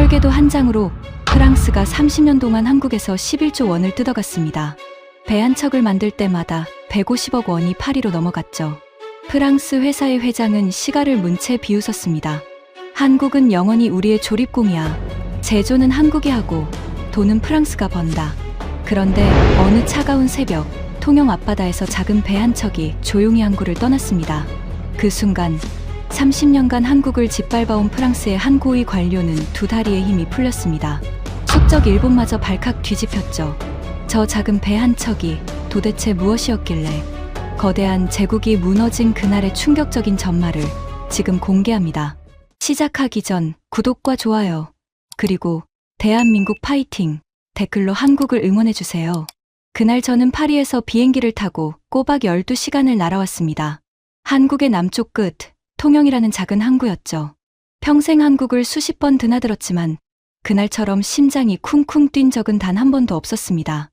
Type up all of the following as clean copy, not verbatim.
설계도 한 장으로 프랑스가 30년 동안 한국에서 11조 원을 뜯어갔습니다. 배 한 척을 만들 때마다 150억 원이 파리로 넘어갔죠. 프랑스 회사의 회장은 시가를 문 채 비웃었습니다. 한국은 영원히 우리의 조립공이야. 제조는 한국이 하고 돈은 프랑스가 번다. 그런데 어느 차가운 새벽, 통영 앞바다에서 작은 배 한 척이 조용히 항구를 떠났습니다. 그 순간 30년간 한국을 짓밟아온 프랑스의 한 고위 관료는 두 다리의 힘이 풀렸습니다. 숙적 일본마저 발칵 뒤집혔죠. 저 작은 배 한 척이 도대체 무엇이었길래 거대한 제국이 무너진 그날의 충격적인 전말을 지금 공개합니다. 시작하기 전 구독과 좋아요, 그리고 대한민국 파이팅 댓글로 한국을 응원해주세요. 그날 저는 파리에서 비행기를 타고 꼬박 12시간을 날아왔습니다. 한국의 남쪽 끝, 통영이라는 작은 항구였죠. 평생 한국을 수십 번 드나들었지만 그날처럼 심장이 쿵쿵 뛴 적은 단 한 번도 없었습니다.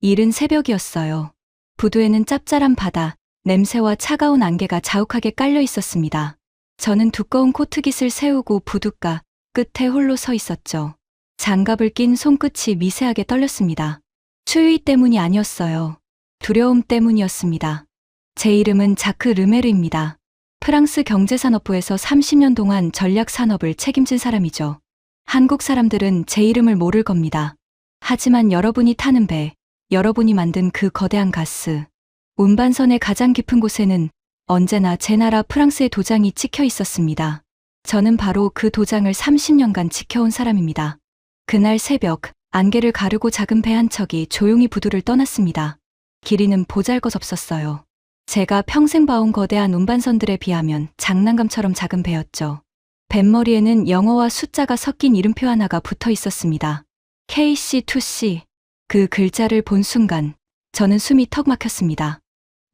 이른 새벽이었어요. 부두에는 짭짤한 바다, 냄새와 차가운 안개가 자욱하게 깔려 있었습니다. 저는 두꺼운 코트깃을 세우고 부둣가 끝에 홀로 서 있었죠. 장갑을 낀 손끝이 미세하게 떨렸습니다. 추위 때문이 아니었어요. 두려움 때문이었습니다. 제 이름은 자크 르메르입니다. 프랑스 경제산업부에서 30년 동안 전략산업을 책임진 사람이죠. 한국 사람들은 제 이름을 모를 겁니다. 하지만 여러분이 타는 배, 여러분이 만든 그 거대한 가스, 운반선의 가장 깊은 곳에는 언제나 제 나라 프랑스의 도장이 찍혀 있었습니다. 저는 바로 그 도장을 30년간 지켜온 사람입니다. 그날 새벽, 안개를 가르고 작은 배 한 척이 조용히 부두를 떠났습니다. 길이는 보잘것없었어요. 제가 평생 봐온 거대한 운반선들에 비하면 장난감처럼 작은 배였죠. 뱃머리에는 영어와 숫자가 섞인 이름표 하나가 붙어 있었습니다. KC2C. 그 글자를 본 순간 저는 숨이 턱 막혔습니다.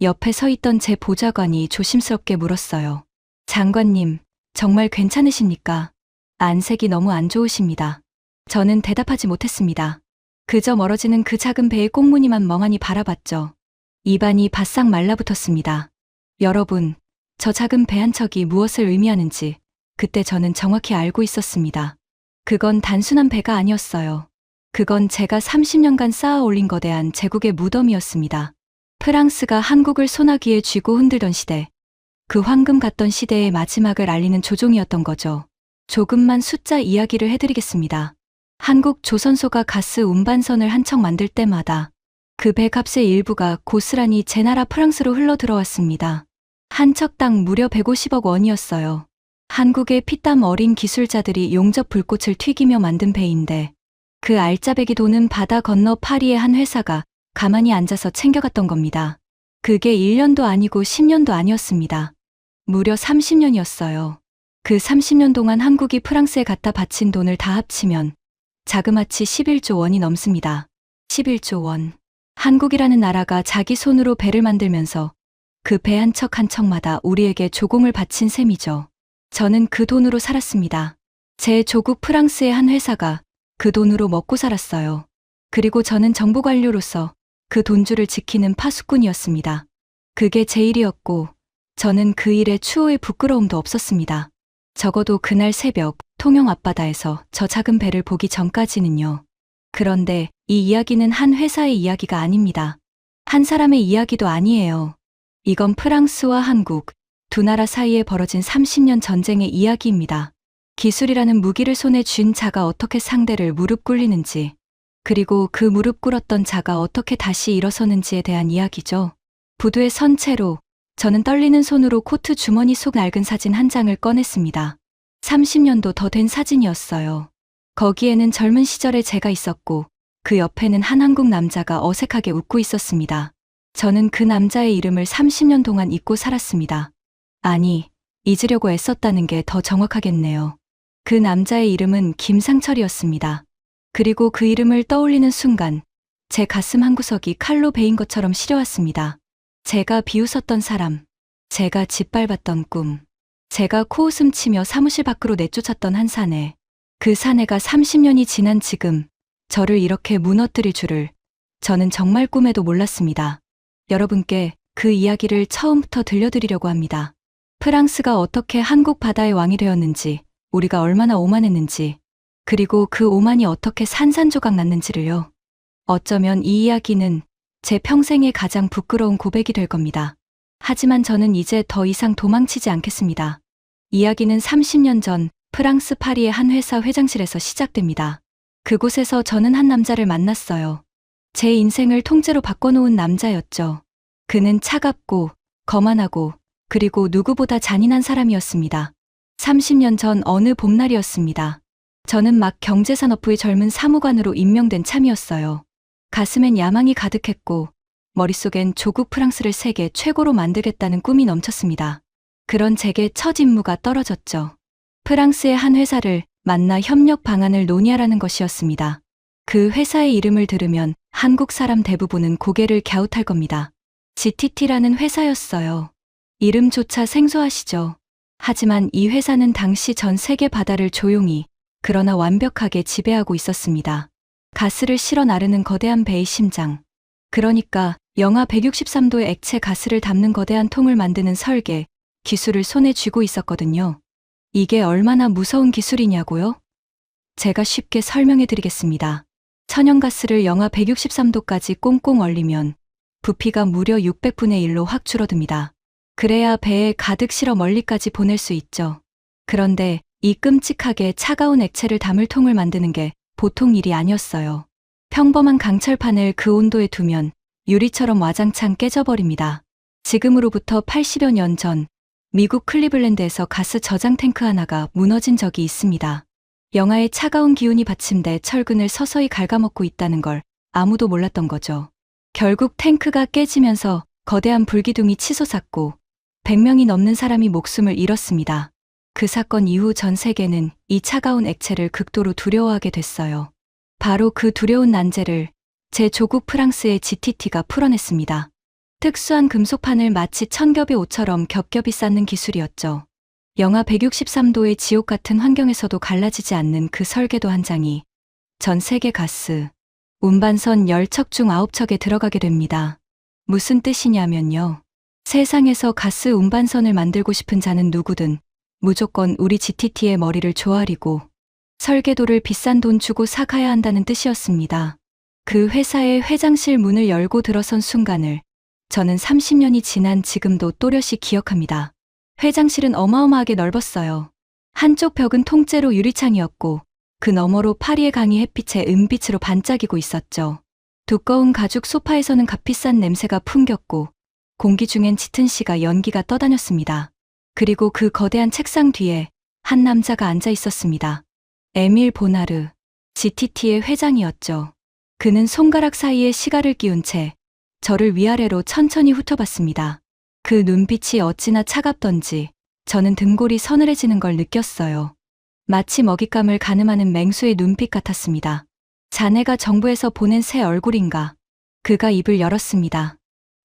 옆에 서 있던 제 보좌관이 조심스럽게 물었어요. 장관님, 정말 괜찮으십니까? 안색이 너무 안 좋으십니다. 저는 대답하지 못했습니다. 그저 멀어지는 그 작은 배의 꽁무니만 멍하니 바라봤죠. 입안이 바싹 말라붙었습니다. 여러분, 저 작은 배 한 척이 무엇을 의미하는지 그때 저는 정확히 알고 있었습니다. 그건 단순한 배가 아니었어요. 그건 제가 30년간 쌓아 올린 거대한 제국의 무덤이었습니다. 프랑스가 한국을 소나기에 쥐고 흔들던 시대, 그 황금 같던 시대의 마지막을 알리는 조종이었던 거죠. 조금만 숫자 이야기를 해드리겠습니다. 한국 조선소가 가스 운반선을 한 척 만들 때마다 그 배값의 일부가 고스란히 제 나라 프랑스로 흘러 들어왔습니다. 한 척당 무려 150억 원이었어요. 한국의 피땀 어린 기술자들이 용접 불꽃을 튀기며 만든 배인데 그 알짜배기 돈은 바다 건너 파리의 한 회사가 가만히 앉아서 챙겨갔던 겁니다. 그게 1년도 아니고 10년도 아니었습니다. 무려 30년이었어요. 그 30년 동안 한국이 프랑스에 갖다 바친 돈을 다 합치면 자그마치 11조 원이 넘습니다. 11조 원. 한국이라는 나라가 자기 손으로 배를 만들면서 그 배 한 척 한 척마다 우리에게 조공을 바친 셈이죠. 저는 그 돈으로 살았습니다. 제 조국 프랑스의 한 회사가 그 돈으로 먹고 살았어요. 그리고 저는 정부 관료로서 그 돈줄을 지키는 파수꾼이었습니다. 그게 제 일이었고 저는 그 일에 추호의 부끄러움도 없었습니다. 적어도 그날 새벽 통영 앞바다에서 저 작은 배를 보기 전까지는요. 그런데 이 이야기는 한 회사의 이야기가 아닙니다. 한 사람의 이야기도 아니에요. 이건 프랑스와 한국, 두 나라 사이에 벌어진 30년 전쟁의 이야기입니다. 기술이라는 무기를 손에 쥔 자가 어떻게 상대를 무릎 꿇리는지, 그리고 그 무릎 꿇었던 자가 어떻게 다시 일어서는지에 대한 이야기죠. 부두에 선 채로 저는 떨리는 손으로 코트 주머니 속 낡은 사진 한 장을 꺼냈습니다. 30년도 더 된 사진이었어요. 거기에는 젊은 시절의 제가 있었고 그 옆에는 한 한국 남자가 어색하게 웃고 있었습니다. 저는 그 남자의 이름을 30년 동안 잊고 살았습니다. 아니, 잊으려고 애썼다는 게 더 정확하겠네요. 그 남자의 이름은 김상철이었습니다. 그리고 그 이름을 떠올리는 순간 제 가슴 한구석이 칼로 베인 것처럼 시려왔습니다. 제가 비웃었던 사람, 제가 짓밟았던 꿈, 제가 코웃음 치며 사무실 밖으로 내쫓았던 한 사내, 그 사내가 30년이 지난 지금 저를 이렇게 무너뜨릴 줄을 저는 정말 꿈에도 몰랐습니다. 여러분께 그 이야기를 처음부터 들려드리려고 합니다. 프랑스가 어떻게 한국 바다의 왕이 되었는지, 우리가 얼마나 오만했는지, 그리고 그 오만이 어떻게 산산조각 났는지를요. 어쩌면 이 이야기는 제 평생의 가장 부끄러운 고백이 될 겁니다. 하지만 저는 이제 더 이상 도망치지 않겠습니다. 이야기는 30년 전 프랑스 파리의 한 회사 회장실에서 시작됩니다. 그곳에서 저는 한 남자를 만났어요. 제 인생을 통째로 바꿔놓은 남자였죠. 그는 차갑고 거만하고 그리고 누구보다 잔인한 사람이었습니다. 30년 전 어느 봄날이었습니다. 저는 막 경제산업부의 젊은 사무관으로 임명된 참이었어요. 가슴엔 야망이 가득했고 머릿속엔 조국 프랑스를 세계 최고로 만들겠다는 꿈이 넘쳤습니다. 그런 제게 첫 임무가 떨어졌죠. 프랑스의 한 회사를 만나 협력 방안을 논의하라는 것이었습니다. 그 회사의 이름을 들으면 한국 사람 대부분은 고개를 갸웃할 겁니다. GTT라는 회사였어요. 이름조차 생소하시죠? 하지만 이 회사는 당시 전 세계 바다를 조용히 그러나 완벽하게 지배하고 있었습니다. 가스를 실어 나르는 거대한 배의 심장. 그러니까 영하 163도의 액체 가스를 담는 거대한 통을 만드는 설계, 기술을 손에 쥐고 있었거든요. 이게 얼마나 무서운 기술이냐고요? 제가 쉽게 설명해 드리겠습니다. 천연가스를 영하 163도까지 꽁꽁 얼리면 부피가 무려 600분의 1로 확 줄어듭니다. 그래야 배에 가득 실어 멀리까지 보낼 수 있죠. 그런데 이 끔찍하게 차가운 액체를 담을 통을 만드는 게 보통 일이 아니었어요. 평범한 강철판을 그 온도에 두면 유리처럼 와장창 깨져버립니다. 지금으로부터 80여 년 전 미국 클리블랜드에서 가스 저장 탱크 하나가 무너진 적이 있습니다. 영하의 차가운 기운이 받침돼 철근을 서서히 갉아먹고 있다는 걸 아무도 몰랐던 거죠. 결국 탱크가 깨지면서 거대한 불기둥이 치솟았고 100명이 넘는 사람이 목숨을 잃었습니다. 그 사건 이후 전 세계는 이 차가운 액체를 극도로 두려워하게 됐어요. 바로 그 두려운 난제를 제 조국 프랑스의 GTT가 풀어냈습니다. 특수한 금속판을 마치 천겹의 옷처럼 겹겹이 쌓는 기술이었죠. 영하 163도의 지옥 같은 환경에서도 갈라지지 않는 그 설계도 한 장이 전 세계 가스 운반선 10척 중 9척에 들어가게 됩니다. 무슨 뜻이냐면요. 세상에서 가스 운반선을 만들고 싶은 자는 누구든 무조건 우리 GTT의 머리를 조아리고 설계도를 비싼 돈 주고 사가야 한다는 뜻이었습니다. 그 회사의 회장실 문을 열고 들어선 순간을 저는 30년이 지난 지금도 또렷이 기억합니다. 회장실은 어마어마하게 넓었어요. 한쪽 벽은 통째로 유리창이었고 그 너머로 파리의 강이 햇빛에 은빛으로 반짝이고 있었죠. 두꺼운 가죽 소파에서는 값비싼 냄새가 풍겼고 공기 중엔 짙은 씨가 연기가 떠다녔습니다. 그리고 그 거대한 책상 뒤에 한 남자가 앉아 있었습니다. 에밀 보나르, GTT의 회장이었죠. 그는 손가락 사이에 시가를 끼운 채 저를 위아래로 천천히 훑어봤습니다. 그 눈빛이 어찌나 차갑던지 저는 등골이 서늘해지는 걸 느꼈어요. 마치 먹잇감을 가늠하는 맹수의 눈빛 같았습니다. 자네가 정부에서 보낸 새 얼굴인가? 그가 입을 열었습니다.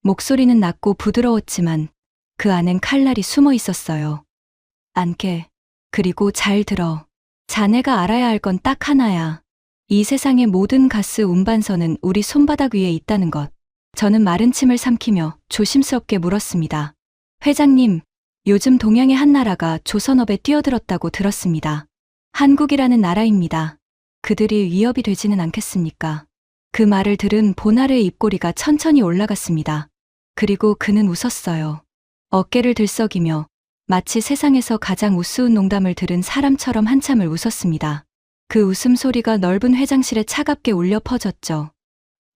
목소리는 낮고 부드러웠지만 그 안엔 칼날이 숨어 있었어요. 안게, 그리고 잘 들어. 자네가 알아야 할 건 딱 하나야. 이 세상의 모든 가스 운반선은 우리 손바닥 위에 있다는 것. 저는 마른 침을 삼키며 조심스럽게 물었습니다. 회장님, 요즘 동양의 한 나라가 조선업에 뛰어들었다고 들었습니다. 한국이라는 나라입니다. 그들이 위협이 되지는 않겠습니까? 그 말을 들은 보나르의 입꼬리가 천천히 올라갔습니다. 그리고 그는 웃었어요. 어깨를 들썩이며 마치 세상에서 가장 우스운 농담을 들은 사람처럼 한참을 웃었습니다. 그 웃음소리가 넓은 회장실에 차갑게 울려 퍼졌죠.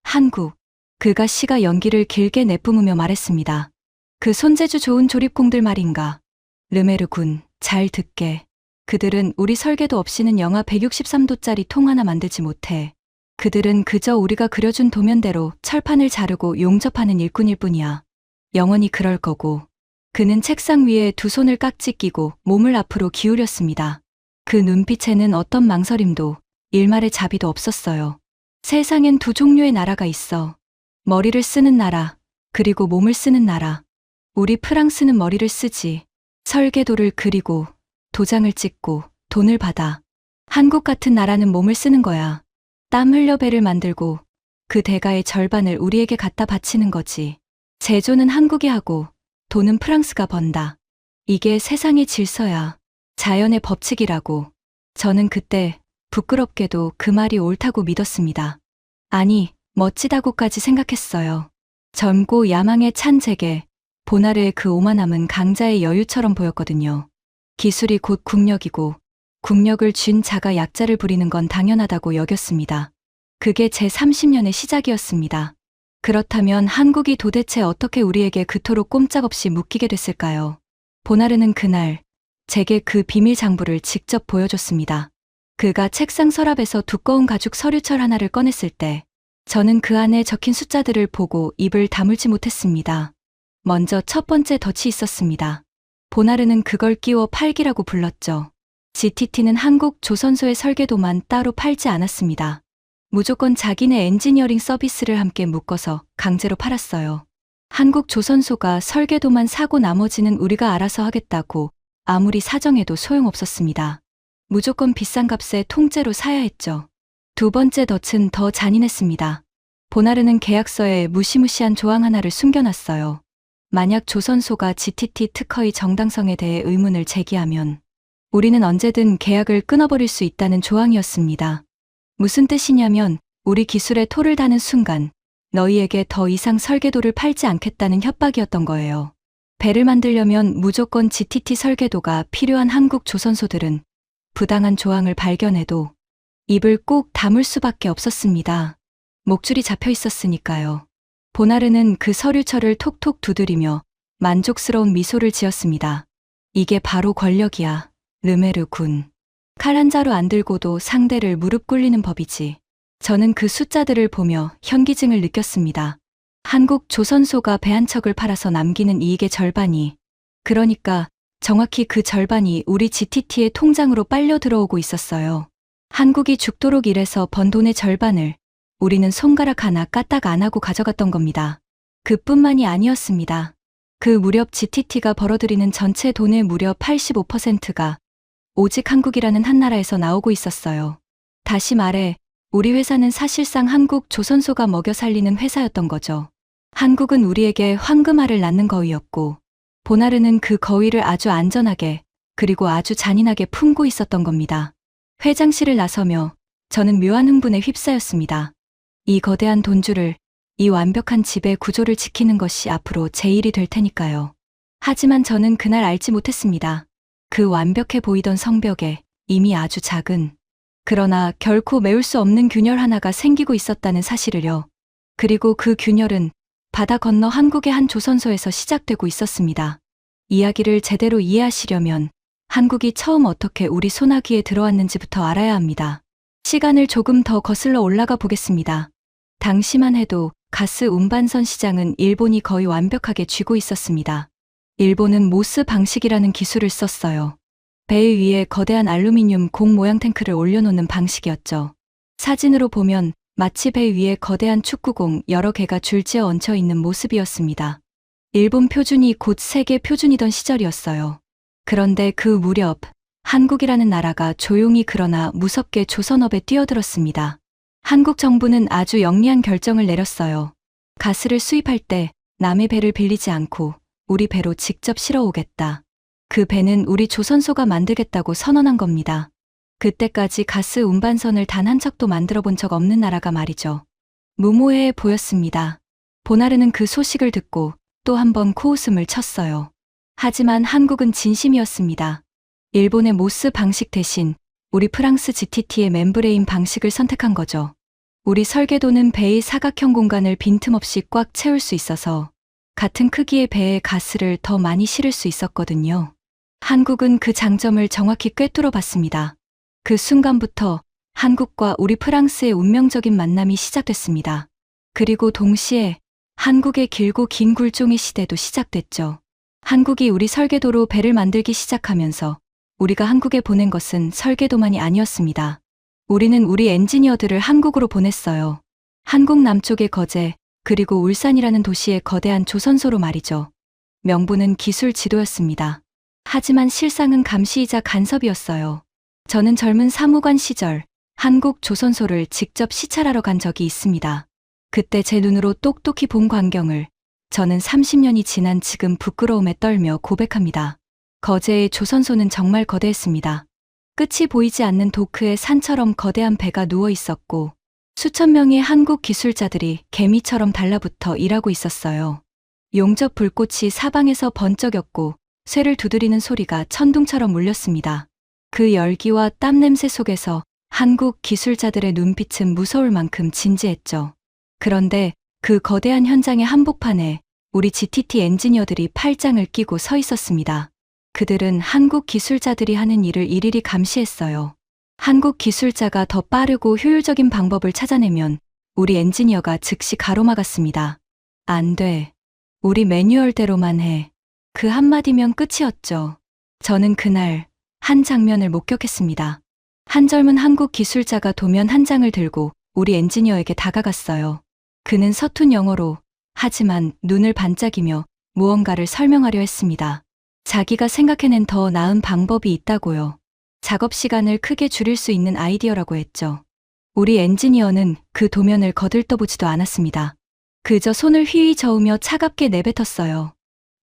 한국. 그가 시가 연기를 길게 내뿜으며 말했습니다. 그 손재주 좋은 조립공들 말인가. 르메르 군, 잘 듣게. 그들은 우리 설계도 없이는 영하 163도짜리 통 하나 만들지 못해. 그들은 그저 우리가 그려준 도면대로 철판을 자르고 용접하는 일꾼일 뿐이야. 영원히 그럴 거고. 그는 책상 위에 두 손을 깍지 끼고 몸을 앞으로 기울였습니다. 그 눈빛에는 어떤 망설임도 일말의 자비도 없었어요. 세상엔 두 종류의 나라가 있어. 머리를 쓰는 나라, 그리고 몸을 쓰는 나라. 우리 프랑스는 머리를 쓰지. 설계도를 그리고 도장을 찍고 돈을 받아. 한국 같은 나라는 몸을 쓰는 거야. 땀 흘려 배를 만들고 그 대가의 절반을 우리에게 갖다 바치는 거지. 제조는 한국이 하고 돈은 프랑스가 번다. 이게 세상의 질서야. 자연의 법칙이라고. 저는 그때 부끄럽게도 그 말이 옳다고 믿었습니다. 아니, 멋지다고까지 생각했어요. 젊고 야망에 찬 제게 보나르의 그 오만함은 강자의 여유처럼 보였거든요. 기술이 곧 국력이고 국력을 쥔 자가 약자를 부리는 건 당연하다고 여겼습니다. 그게 제 30년의 시작이었습니다. 그렇다면 한국이 도대체 어떻게 우리에게 그토록 꼼짝없이 묶이게 됐을까요? 보나르는 그날 제게 그 비밀 장부를 직접 보여줬습니다. 그가 책상 서랍에서 두꺼운 가죽 서류철 하나를 꺼냈을 때 저는 그 안에 적힌 숫자들을 보고 입을 다물지 못했습니다. 먼저 첫 번째 덫이 있었습니다. 보나르는 그걸 끼워 팔기라고 불렀죠. GTT는 한국 조선소의 설계도만 따로 팔지 않았습니다. 무조건 자기네 엔지니어링 서비스를 함께 묶어서 강제로 팔았어요. 한국 조선소가 설계도만 사고 나머지는 우리가 알아서 하겠다고 아무리 사정해도 소용없었습니다. 무조건 비싼 값에 통째로 사야 했죠. 두 번째 덫은 더 잔인했습니다. 보나르는 계약서에 무시무시한 조항 하나를 숨겨놨어요. 만약 조선소가 GTT 특허의 정당성에 대해 의문을 제기하면 우리는 언제든 계약을 끊어버릴 수 있다는 조항이었습니다. 무슨 뜻이냐면 우리 기술에 토를 다는 순간 너희에게 더 이상 설계도를 팔지 않겠다는 협박이었던 거예요. 배를 만들려면 무조건 GTT 설계도가 필요한 한국 조선소들은 부당한 조항을 발견해도 입을 꼭 다물 수밖에 없었습니다. 목줄이 잡혀 있었으니까요. 보나르는 그 서류철을 톡톡 두드리며 만족스러운 미소를 지었습니다. 이게 바로 권력이야, 르메르 군. 칼 한 자루 안 들고도 상대를 무릎 꿇리는 법이지. 저는 그 숫자들을 보며 현기증을 느꼈습니다. 한국 조선소가 배 한 척을 팔아서 남기는 이익의 절반이, 그러니까 정확히 그 절반이 우리 GTT의 통장으로 빨려 들어오고 있었어요. 한국이 죽도록 일해서 번 돈의 절반을 우리는 손가락 하나 까딱 안 하고 가져갔던 겁니다. 그뿐만이 아니었습니다. 그 무렵 GTT가 벌어들이는 전체 돈의 무려 85%가 오직 한국이라는 한 나라에서 나오고 있었어요. 다시 말해 우리 회사는 사실상 한국 조선소가 먹여 살리는 회사였던 거죠. 한국은 우리에게 황금알을 낳는 거위였고 보나르는 그 거위를 아주 안전하게 그리고 아주 잔인하게 품고 있었던 겁니다. 회장실을 나서며 저는 묘한 흥분에 휩싸였습니다. 이 거대한 돈줄을, 이 완벽한 지배 구조를 지키는 것이 앞으로 제 일이 될 테니까요. 하지만 저는 그날 알지 못했습니다. 그 완벽해 보이던 성벽에 이미 아주 작은, 그러나 결코 메울 수 없는 균열 하나가 생기고 있었다는 사실을요. 그리고 그 균열은 바다 건너 한국의 한 조선소에서 시작되고 있었습니다. 이야기를 제대로 이해하시려면 한국이 처음 어떻게 우리 소나기에 들어왔는지부터 알아야 합니다. 시간을 조금 더 거슬러 올라가 보겠습니다. 당시만 해도 가스 운반선 시장은 일본이 거의 완벽하게 쥐고 있었습니다. 일본은 모스 방식이라는 기술을 썼어요. 배 위에 거대한 알루미늄 공 모양 탱크를 올려놓는 방식이었죠. 사진으로 보면 마치 배 위에 거대한 축구공 여러 개가 줄지어 얹혀 있는 모습이었습니다. 일본 표준이 곧 세계 표준이던 시절이었어요. 그런데 그 무렵 한국이라는 나라가 조용히 그러나 무섭게 조선업에 뛰어들었습니다. 한국 정부는 아주 영리한 결정을 내렸어요. 가스를 수입할 때 남의 배를 빌리지 않고 우리 배로 직접 실어오겠다. 그 배는 우리 조선소가 만들겠다고 선언한 겁니다. 그때까지 가스 운반선을 단 한 척도 만들어 본 적 없는 나라가 말이죠. 무모해 보였습니다. 보나르는 그 소식을 듣고 또 한 번 코웃음을 쳤어요. 하지만 한국은 진심이었습니다. 일본의 모스 방식 대신 우리 프랑스 GTT의 멤브레인 방식을 선택한 거죠. 우리 설계도는 배의 사각형 공간을 빈틈없이 꽉 채울 수 있어서 같은 크기의 배에 가스를 더 많이 실을 수 있었거든요. 한국은 그 장점을 정확히 꿰뚫어 봤습니다. 그 순간부터 한국과 우리 프랑스의 운명적인 만남이 시작됐습니다. 그리고 동시에 한국의 길고 긴 굴종의 시대도 시작됐죠. 한국이 우리 설계도로 배를 만들기 시작하면서 우리가 한국에 보낸 것은 설계도만이 아니었습니다. 우리는 우리 엔지니어들을 한국으로 보냈어요. 한국 남쪽의 거제, 그리고 울산이라는 도시의 거대한 조선소로 말이죠. 명분은 기술 지도였습니다. 하지만 실상은 감시이자 간섭이었어요. 저는 젊은 사무관 시절 한국 조선소를 직접 시찰하러 간 적이 있습니다. 그때 제 눈으로 똑똑히 본 광경을 저는 30년이 지난 지금 부끄러움에 떨며 고백합니다. 거제의 조선소는 정말 거대했습니다. 끝이 보이지 않는 도크에 산처럼 거대한 배가 누워 있었고 수천 명의 한국 기술자들이 개미처럼 달라붙어 일하고 있었어요. 용접 불꽃이 사방에서 번쩍였고 쇠를 두드리는 소리가 천둥처럼 울렸습니다. 그 열기와 땀 냄새 속에서 한국 기술자들의 눈빛은 무서울 만큼 진지했죠. 그런데 그 거대한 현장의 한복판에 우리 GTT 엔지니어들이 팔짱을 끼고 서 있었습니다. 그들은 한국 기술자들이 하는 일을 일일이 감시했어요. 한국 기술자가 더 빠르고 효율적인 방법을 찾아내면 우리 엔지니어가 즉시 가로막았습니다. 안 돼. 우리 매뉴얼대로만 해. 그 한마디면 끝이었죠. 저는 그날 한 장면을 목격했습니다. 한 젊은 한국 기술자가 도면 한 장을 들고 우리 엔지니어에게 다가갔어요. 그는 서툰 영어로 하지만 눈을 반짝이며 무언가를 설명하려 했습니다. 자기가 생각해낸 더 나은 방법이 있다고요. 작업 시간을 크게 줄일 수 있는 아이디어라고 했죠. 우리 엔지니어는 그 도면을 거들떠보지도 않았습니다. 그저 손을 휘휘 저으며 차갑게 내뱉었어요.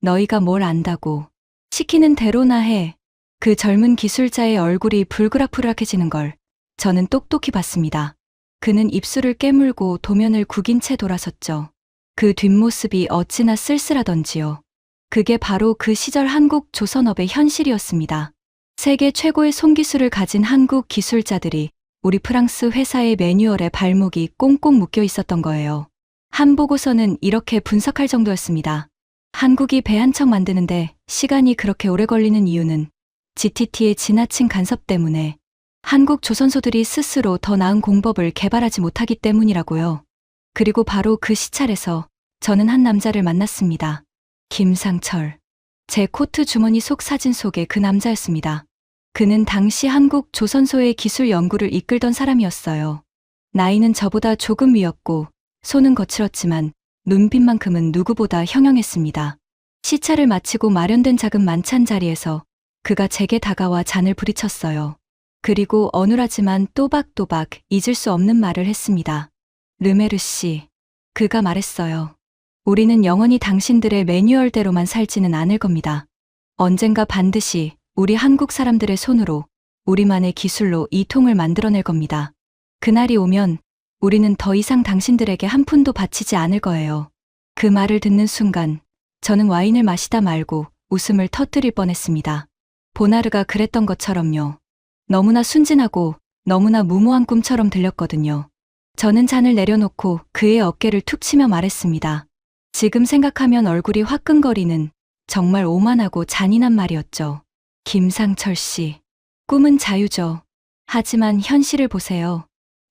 너희가 뭘 안다고. 시키는 대로나 해. 그 젊은 기술자의 얼굴이 불그락불락해지는 걸 저는 똑똑히 봤습니다. 그는 입술을 깨물고 도면을 구긴 채 돌아섰죠. 그 뒷모습이 어찌나 쓸쓸하던지요. 그게 바로 그 시절 한국 조선업의 현실이었습니다. 세계 최고의 손기술을 가진 한국 기술자들이 우리 프랑스 회사의 매뉴얼에 발목이 꽁꽁 묶여 있었던 거예요. 한 보고서는 이렇게 분석할 정도였습니다. 한국이 배 한 척 만드는데 시간이 그렇게 오래 걸리는 이유는 GTT의 지나친 간섭 때문에 한국 조선소들이 스스로 더 나은 공법을 개발하지 못하기 때문이라고요. 그리고 바로 그 시찰에서 저는 한 남자를 만났습니다. 김상철. 제 코트 주머니 속 사진 속의 그 남자였습니다. 그는 당시 한국 조선소의 기술 연구를 이끌던 사람이었어요. 나이는 저보다 조금 위였고 손은 거칠었지만 눈빛만큼은 누구보다 형형했습니다. 시찰을 마치고 마련된 작은 만찬 자리에서 그가 제게 다가와 잔을 부리쳤어요. 그리고 어눌하지만 또박또박 잊을 수 없는 말을 했습니다. 르메르 씨. 그가 말했어요. 우리는 영원히 당신들의 매뉴얼대로만 살지는 않을 겁니다. 언젠가 반드시 우리 한국 사람들의 손으로 우리만의 기술로 이 통을 만들어낼 겁니다. 그날이 오면 우리는 더 이상 당신들에게 한 푼도 바치지 않을 거예요. 그 말을 듣는 순간 저는 와인을 마시다 말고 웃음을 터뜨릴 뻔했습니다. 보나르가 그랬던 것처럼요. 너무나 순진하고 너무나 무모한 꿈처럼 들렸거든요. 저는 잔을 내려놓고 그의 어깨를 툭 치며 말했습니다. 지금 생각하면 얼굴이 화끈거리는 정말 오만하고 잔인한 말이었죠. 김상철 씨. 꿈은 자유죠. 하지만 현실을 보세요.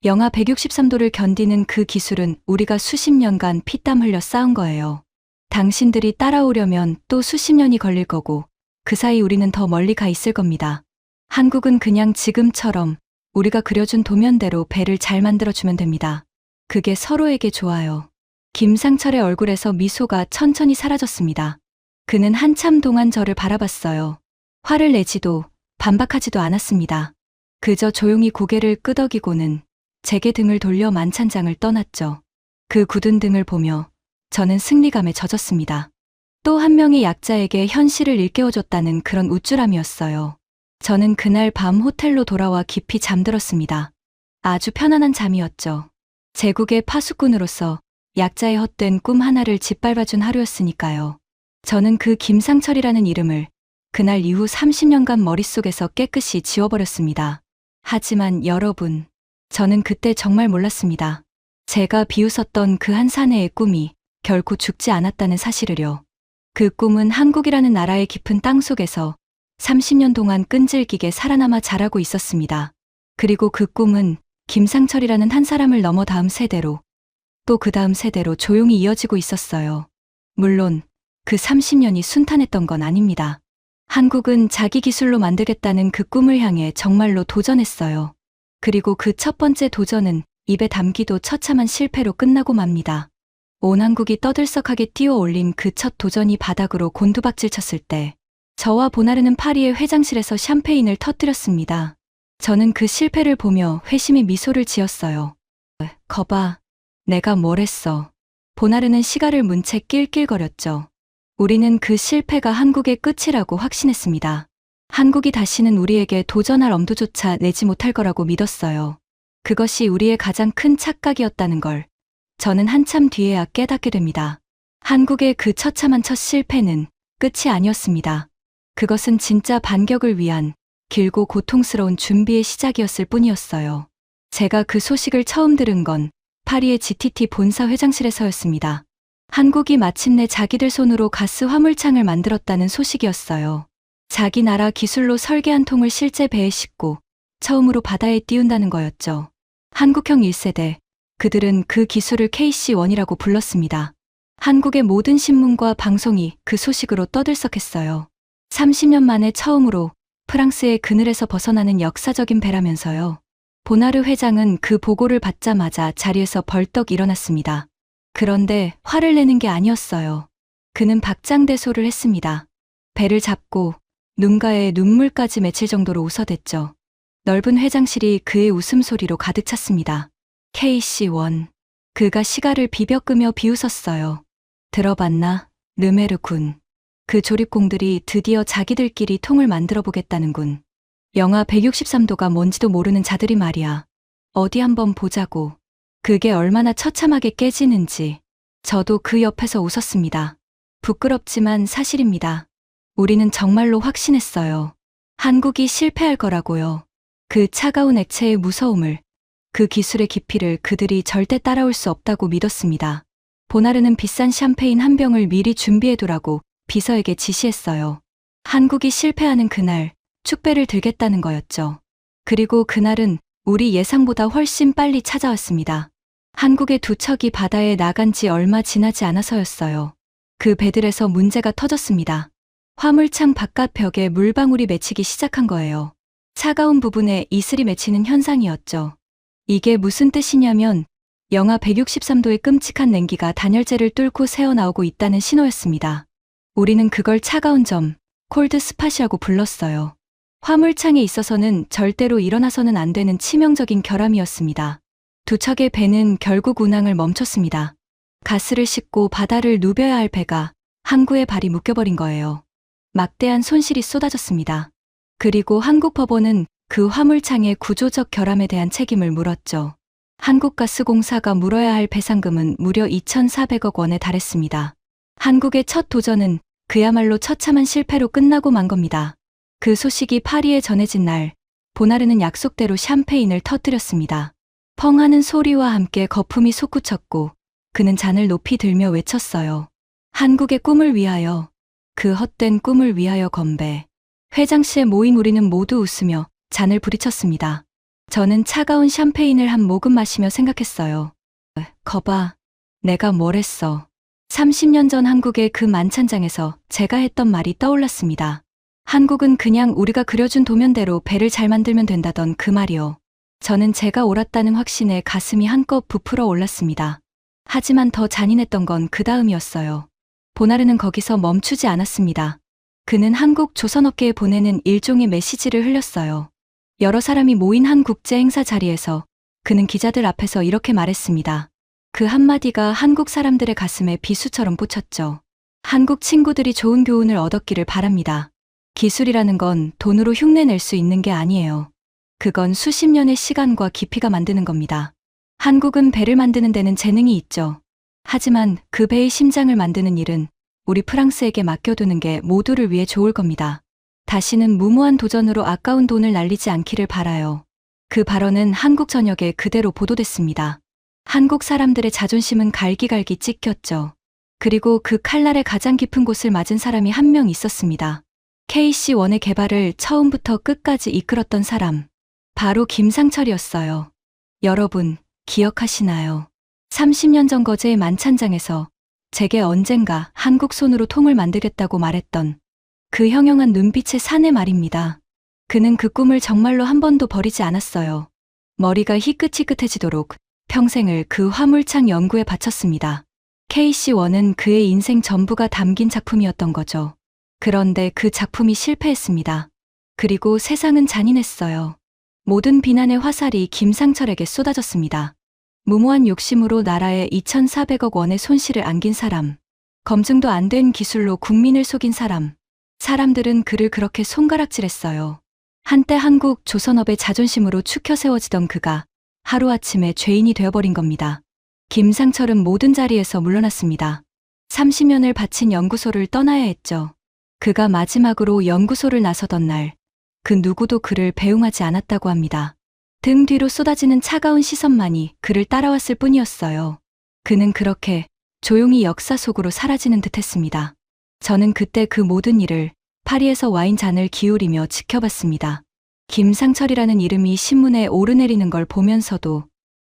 영하 163도를 견디는 그 기술은 우리가 수십 년간 피땀 흘려 쌓은 거예요. 당신들이 따라오려면 또 수십 년이 걸릴 거고 그 사이 우리는 더 멀리 가 있을 겁니다. 한국은 그냥 지금처럼 우리가 그려준 도면대로 배를 잘 만들어주면 됩니다. 그게 서로에게 좋아요. 김상철의 얼굴에서 미소가 천천히 사라졌습니다. 그는 한참 동안 저를 바라봤어요. 화를 내지도 반박하지도 않았습니다. 그저 조용히 고개를 끄덕이고는 제게 등을 돌려 만찬장을 떠났죠. 그 굳은 등을 보며 저는 승리감에 젖었습니다. 또 한 명의 약자에게 현실을 일깨워줬다는 그런 우쭐함이었어요. 저는 그날 밤 호텔로 돌아와 깊이 잠들었습니다. 아주 편안한 잠이었죠. 제국의 파수꾼으로서 약자의 헛된 꿈 하나를 짓밟아준 하루였으니까요. 저는 그 김상철이라는 이름을 그날 이후 30년간 머릿속에서 깨끗이 지워버렸습니다. 하지만 여러분, 저는 그때 정말 몰랐습니다. 제가 비웃었던 그 한 사내의 꿈이 결코 죽지 않았다는 사실을요. 그 꿈은 한국이라는 나라의 깊은 땅 속에서 30년 동안 끈질기게 살아남아 자라고 있었습니다. 그리고 그 꿈은 김상철이라는 한 사람을 넘어 다음 세대로 또 그 다음 세대로 조용히 이어지고 있었어요. 물론 그 30년이 순탄했던 건 아닙니다. 한국은 자기 기술로 만들겠다는 그 꿈을 향해 정말로 도전했어요. 그리고 그 첫 번째 도전은 입에 담기도 처참한 실패로 끝나고 맙니다. 온 한국이 떠들썩하게 뛰어올린 그 첫 도전이 바닥으로 곤두박질 쳤을 때 저와 보나르는 파리의 회장실에서 샴페인을 터뜨렸습니다. 저는 그 실패를 보며 회심의 미소를 지었어요. 거봐, 내가 뭘 했어. 보나르는 시가를 문 채 낄낄거렸죠. 우리는 그 실패가 한국의 끝이라고 확신했습니다. 한국이 다시는 우리에게 도전할 엄두조차 내지 못할 거라고 믿었어요. 그것이 우리의 가장 큰 착각이었다는 걸 저는 한참 뒤에야 깨닫게 됩니다. 한국의 그 처참한 첫 실패는 끝이 아니었습니다. 그것은 진짜 반격을 위한 길고 고통스러운 준비의 시작이었을 뿐이었어요. 제가 그 소식을 처음 들은 건 파리의 GTT 본사 회장실에서였습니다. 한국이 마침내 자기들 손으로 가스 화물창을 만들었다는 소식이었어요. 자기 나라 기술로 설계한 통을 실제 배에 싣고 처음으로 바다에 띄운다는 거였죠. 한국형 1세대, 그들은 그 기술을 KC1이라고 불렀습니다. 한국의 모든 신문과 방송이 그 소식으로 떠들썩했어요. 30년 만에 처음으로 프랑스의 그늘에서 벗어나는 역사적인 배라면서요. 보나르 회장은 그 보고를 받자마자 자리에서 벌떡 일어났습니다. 그런데 화를 내는 게 아니었어요. 그는 박장대소를 했습니다. 배를 잡고 눈가에 눈물까지 맺힐 정도로 웃어댔죠. 넓은 회장실이 그의 웃음소리로 가득 찼습니다. KC1. 그가 시가를 비벼끄며 비웃었어요. 들어봤나? 르메르 군. 그 조립공들이 드디어 자기들끼리 통을 만들어 보겠다는군. 영하 163도가 뭔지도 모르는 자들이 말이야. 어디 한번 보자고. 그게 얼마나 처참하게 깨지는지. 저도 그 옆에서 웃었습니다. 부끄럽지만 사실입니다. 우리는 정말로 확신했어요. 한국이 실패할 거라고요. 그 차가운 액체의 무서움을, 그 기술의 깊이를 그들이 절대 따라올 수 없다고 믿었습니다. 보나르는 비싼 샴페인 한 병을 미리 준비해두라고 비서에게 지시했어요. 한국이 실패하는 그날 축배를 들겠다는 거였죠. 그리고 그날은 우리 예상보다 훨씬 빨리 찾아왔습니다. 한국의 두 척이 바다에 나간 지 얼마 지나지 않아서였어요. 그 배들에서 문제가 터졌습니다. 화물창 바깥 벽에 물방울이 맺히기 시작한 거예요. 차가운 부분에 이슬이 맺히는 현상이었죠. 이게 무슨 뜻이냐면 영하 163도의 끔찍한 냉기가 단열재를 뚫고 새어나오고 있다는 신호였습니다. 우리는 그걸 차가운 점, 콜드 스팟이라고 불렀어요. 화물창에 있어서는 절대로 일어나서는 안 되는 치명적인 결함이었습니다. 두 척의 배는 결국 운항을 멈췄습니다. 가스를 싣고 바다를 누벼야 할 배가 항구에 발이 묶여버린 거예요. 막대한 손실이 쏟아졌습니다. 그리고 한국 법원은 그 화물창의 구조적 결함에 대한 책임을 물었죠. 한국가스공사가 물어야 할 배상금은 무려 2,400억 원에 달했습니다. 한국의 첫 도전은 그야말로 처참한 실패로 끝나고 만 겁니다. 그 소식이 파리에 전해진 날, 보나르는 약속대로 샴페인을 터뜨렸습니다. 펑 하는 소리와 함께 거품이 솟구쳤고 그는 잔을 높이 들며 외쳤어요. 한국의 꿈을 위하여, 그 헛된 꿈을 위하여 건배. 회장실에 모인 우리는 모두 웃으며 잔을 부리쳤습니다. 저는 차가운 샴페인을 한 모금 마시며 생각했어요. 거봐, 내가 뭘 했어. 30년 전 한국의 그 만찬장에서 제가 했던 말이 떠올랐습니다. 한국은 그냥 우리가 그려준 도면대로 배를 잘 만들면 된다던 그 말이요. 저는 제가 옳았다는 확신에 가슴이 한껏 부풀어 올랐습니다. 하지만 더 잔인했던 건 그 다음이었어요. 보나르는 거기서 멈추지 않았습니다. 그는 한국 조선업계에 보내는 일종의 메시지를 흘렸어요. 여러 사람이 모인 한 국제 행사 자리에서 그는 기자들 앞에서 이렇게 말했습니다. 그 한마디가 한국 사람들의 가슴에 비수처럼 꽂혔죠. 한국 친구들이 좋은 교훈을 얻었기를 바랍니다. 기술이라는 건 돈으로 흉내낼 수 있는 게 아니에요. 그건 수십 년의 시간과 깊이가 만드는 겁니다. 한국은 배를 만드는 데는 재능이 있죠. 하지만 그 배의 심장을 만드는 일은 우리 프랑스에게 맡겨두는 게 모두를 위해 좋을 겁니다. 다시는 무모한 도전으로 아까운 돈을 날리지 않기를 바라요. 그 발언은 한국 전역에 그대로 보도됐습니다. 한국 사람들의 자존심은 갈기갈기 찢겼죠. 그리고 그 칼날의 가장 깊은 곳을 맞은 사람이 한 명 있었습니다. KC1의 개발을 처음부터 끝까지 이끌었던 사람. 바로 김상철이었어요. 여러분, 기억하시나요? 30년 전 거제의 만찬장에서 제게 언젠가 한국 손으로 통을 만들겠다고 말했던 그 형형한 눈빛의 사내 말입니다. 그는 그 꿈을 정말로 한 번도 버리지 않았어요. 머리가 희끗희끗해지도록 평생을 그 화물창 연구에 바쳤습니다. KC1은 그의 인생 전부가 담긴 작품이었던 거죠. 그런데 그 작품이 실패했습니다. 그리고 세상은 잔인했어요. 모든 비난의 화살이 김상철에게 쏟아졌습니다. 무모한 욕심으로 나라에 2,400억 원의 손실을 안긴 사람, 검증도 안 된 기술로 국민을 속인 사람, 사람들은 그를 그렇게 손가락질했어요. 한때 한국 조선업의 자존심으로 축혀 세워지던 그가 하루아침에 죄인이 되어버린 겁니다. 김상철은 모든 자리에서 물러났습니다. 30년을 바친 연구소를 떠나야 했죠. 그가 마지막으로 연구소를 나서던 날, 그 누구도 그를 배웅하지 않았다고 합니다. 등 뒤로 쏟아지는 차가운 시선만이 그를 따라왔을 뿐이었어요. 그는 그렇게 조용히 역사 속으로 사라지는 듯했습니다. 저는 그때 그 모든 일을 파리에서 와인 잔을 기울이며 지켜봤습니다. 김상철이라는 이름이 신문에 오르내리는 걸 보면서도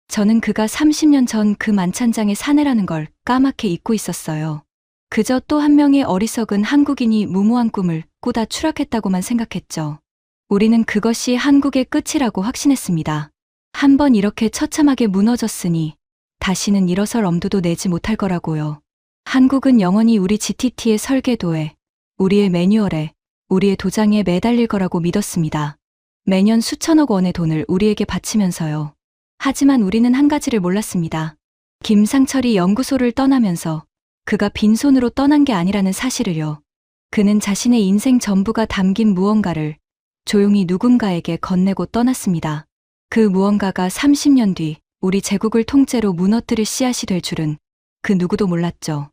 저는 그가 30년 전 그 만찬장의 사내라는 걸 까맣게 잊고 있었어요. 그저 또 한 명의 어리석은 한국인이 무모한 꿈을 꾸다 추락했다고만 생각했죠. 우리는 그것이 한국의 끝이라고 확신했습니다. 한번 이렇게 처참하게 무너졌으니 다시는 일어설 엄두도 내지 못할 거라고요. 한국은 영원히 우리 GTT의 설계도에, 우리의 매뉴얼에, 우리의 도장에 매달릴 거라고 믿었습니다. 매년 수천억 원의 돈을 우리에게 바치면서요. 하지만 우리는 한 가지를 몰랐습니다. 김상철이 연구소를 떠나면서 그가 빈손으로 떠난 게 아니라는 사실을요. 그는 자신의 인생 전부가 담긴 무언가를 조용히 누군가에게 건네고 떠났습니다. 그 무언가가 30년 뒤 우리 제국을 통째로 무너뜨릴 씨앗이 될 줄은 그 누구도 몰랐죠.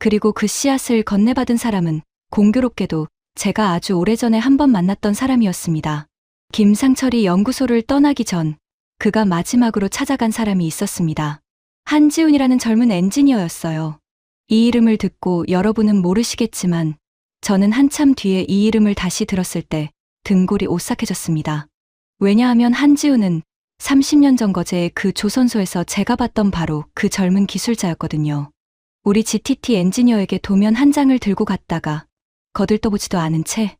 그리고 그 씨앗을 건네받은 사람은 공교롭게도 제가 아주 오래전에 한 번 만났던 사람이었습니다. 김상철이 연구소를 떠나기 전 그가 마지막으로 찾아간 사람이 있었습니다. 한지훈이라는 젊은 엔지니어였어요. 이 이름을 듣고 여러분은 모르시겠지만 저는 한참 뒤에 이 이름을 다시 들었을 때 등골이 오싹해졌습니다. 왜냐하면 한지훈은 30년 전 거제의 그 조선소에서 제가 봤던 바로 그 젊은 기술자였거든요. 우리 GTT 엔지니어에게 도면 한 장을 들고 갔다가 거들떠보지도 않은 채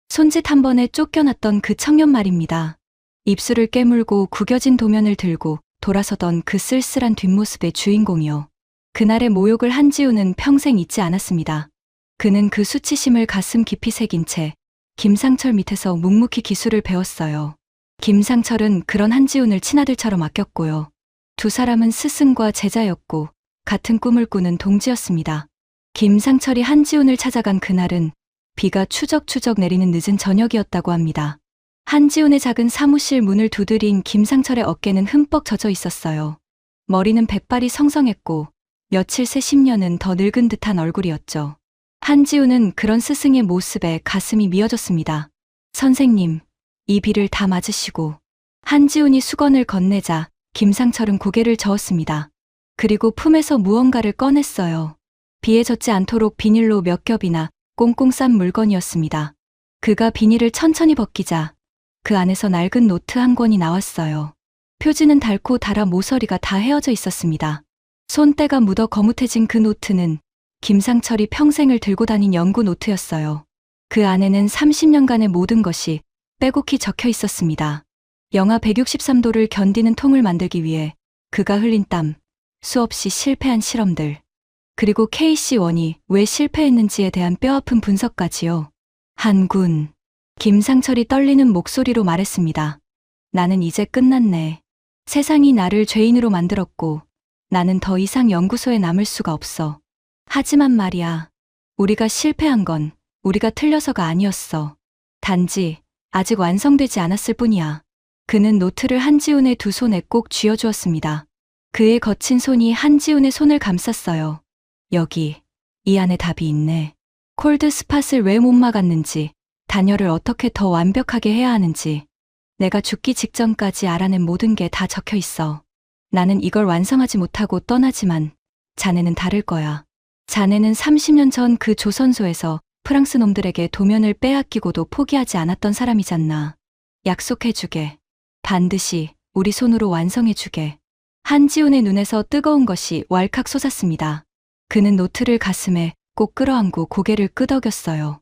손짓 한 번에 쫓겨났던 그 청년 말입니다. 입술을 깨물고 구겨진 도면을 들고 돌아서던 그 쓸쓸한 뒷모습의 주인공이요. 그날의 모욕을 한지훈은 평생 잊지 않았습니다. 그는 그 수치심을 가슴 깊이 새긴 채 김상철 밑에서 묵묵히 기술을 배웠어요. 김상철은 그런 한지훈을 친아들처럼 아꼈고요. 두 사람은 스승과 제자였고 같은 꿈을 꾸는 동지였습니다. 김상철이 한지훈을 찾아간 그날은 비가 추적추적 내리는 늦은 저녁이었다고 합니다. 한지훈의 작은 사무실 문을 두드린 김상철의 어깨는 흠뻑 젖어 있었어요. 머리는 백발이 성성했고 며칠 새 10년은 더 늙은 듯한 얼굴이었죠. 한지훈은 그런 스승의 모습에 가슴이 미어졌습니다. 선생님, 이 비를 다 맞으시고. 한지훈이 수건을 건네자 김상철은 고개를 저었습니다. 그리고 품에서 무언가를 꺼냈어요. 비에 젖지 않도록 비닐로 몇 겹이나 꽁꽁 싼 물건이었습니다. 그가 비닐을 천천히 벗기자 그 안에서 낡은 노트 한 권이 나왔어요. 표지는 닳고 닳아 모서리가 다 헤어져 있었습니다. 손때가 묻어 거뭇해진 그 노트는 김상철이 평생을 들고 다닌 연구 노트였어요. 그 안에는 30년간의 모든 것이 빼곡히 적혀 있었습니다. 영하 163도를 견디는 통을 만들기 위해 그가 흘린 땀, 수없이 실패한 실험들, 그리고 KC1이 왜 실패했는지에 대한 뼈아픈 분석까지요. 한군. 김상철이 떨리는 목소리로 말했습니다. 나는 이제 끝났네. 세상이 나를 죄인으로 만들었고 나는 더 이상 연구소에 남을 수가 없어. 하지만 말이야, 우리가 실패한 건 우리가 틀려서가 아니었어. 단지 아직 완성되지 않았을 뿐이야. 그는 노트를 한지훈의 두 손에 꼭 쥐어주었습니다. 그의 거친 손이 한지훈의 손을 감쌌어요. 여기, 이 안에 답이 있네. 콜드 스팟을 왜 못 막았는지, 단열을 어떻게 더 완벽하게 해야 하는지, 내가 죽기 직전까지 알아낸 모든 게 다 적혀 있어. 나는 이걸 완성하지 못하고 떠나지만 자네는 다를 거야. 자네는 30년 전 그 조선소에서 프랑스 놈들에게 도면을 빼앗기고도 포기하지 않았던 사람이잖나. 약속해주게. 반드시 우리 손으로 완성해주게. 한지훈의 눈에서 뜨거운 것이 왈칵 솟았습니다. 그는 노트를 가슴에 꼭 끌어안고 고개를 끄덕였어요.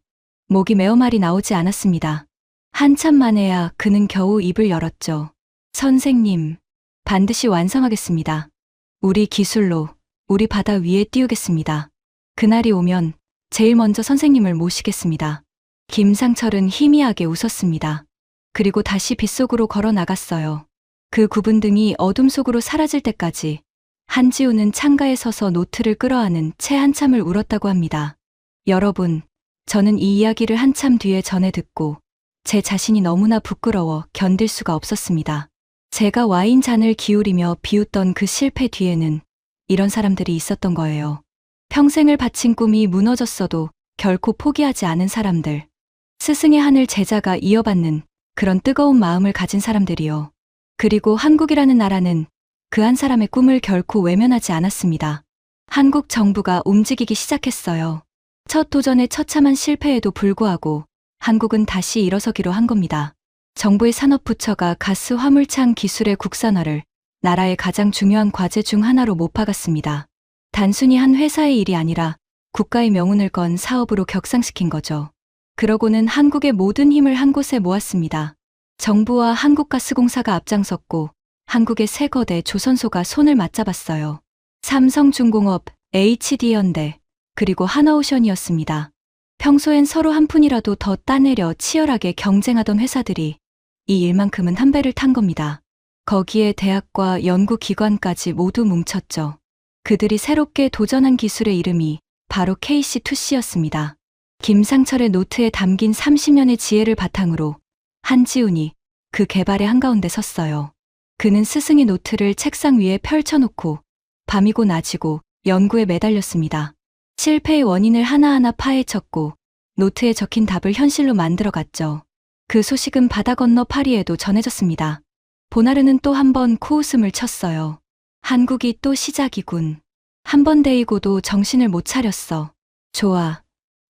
목이 메어 말이 나오지 않았습니다. 한참 만에야 그는 겨우 입을 열었죠. 선생님, 반드시 완성하겠습니다. 우리 기술로 우리 바다 위에 띄우겠습니다. 그날이 오면 제일 먼저 선생님을 모시겠습니다. 김상철은 희미하게 웃었습니다. 그리고 다시 빗속으로 걸어 나갔어요. 그 구분등이 어둠 속으로 사라질 때까지 한지훈은 창가에 서서 노트를 끌어안은 채 한참을 울었다고 합니다. 여러분, 저는 이 이야기를 한참 뒤에 전해 듣고 제 자신이 너무나 부끄러워 견딜 수가 없었습니다. 제가 와인 잔을 기울이며 비웃던 그 실패 뒤에는 이런 사람들이 있었던 거예요. 평생을 바친 꿈이 무너졌어도 결코 포기하지 않은 사람들. 스승의 한을 제자가 이어받는 그런 뜨거운 마음을 가진 사람들이요. 그리고 한국이라는 나라는 그 한 사람의 꿈을 결코 외면하지 않았습니다. 한국 정부가 움직이기 시작했어요. 첫 도전의 처참한 실패에도 불구하고 한국은 다시 일어서기로 한 겁니다. 정부의 산업부처가 가스 화물창 기술의 국산화를 나라의 가장 중요한 과제 중 하나로 못 박았습니다. 단순히 한 회사의 일이 아니라 국가의 명운을 건 사업으로 격상시킨 거죠. 그러고는 한국의 모든 힘을 한 곳에 모았습니다. 정부와 한국가스공사가 앞장섰고 한국의 새 거대 조선소가 손을 맞잡았어요. 삼성중공업, HD현대, 그리고 하나오션이었습니다. 평소엔 서로 한 푼이라도 더 따내려 치열하게 경쟁하던 회사들이 이 일만큼은 한 배를 탄 겁니다. 거기에 대학과 연구기관까지 모두 뭉쳤죠. 그들이 새롭게 도전한 기술의 이름이 바로 KC2C였습니다. 김상철의 노트에 담긴 30년의 지혜를 바탕으로 한지훈이 그 개발의 한가운데 섰어요. 그는 스승의 노트를 책상 위에 펼쳐놓고 밤이고 낮이고 연구에 매달렸습니다. 실패의 원인을 하나하나 파헤쳤고 노트에 적힌 답을 현실로 만들어갔죠. 그 소식은 바다 건너 파리에도 전해졌습니다. 보나르는 또 한 번 코웃음을 쳤어요. 한국이 또 시작이군. 한 번 데이고도 정신을 못 차렸어. 좋아.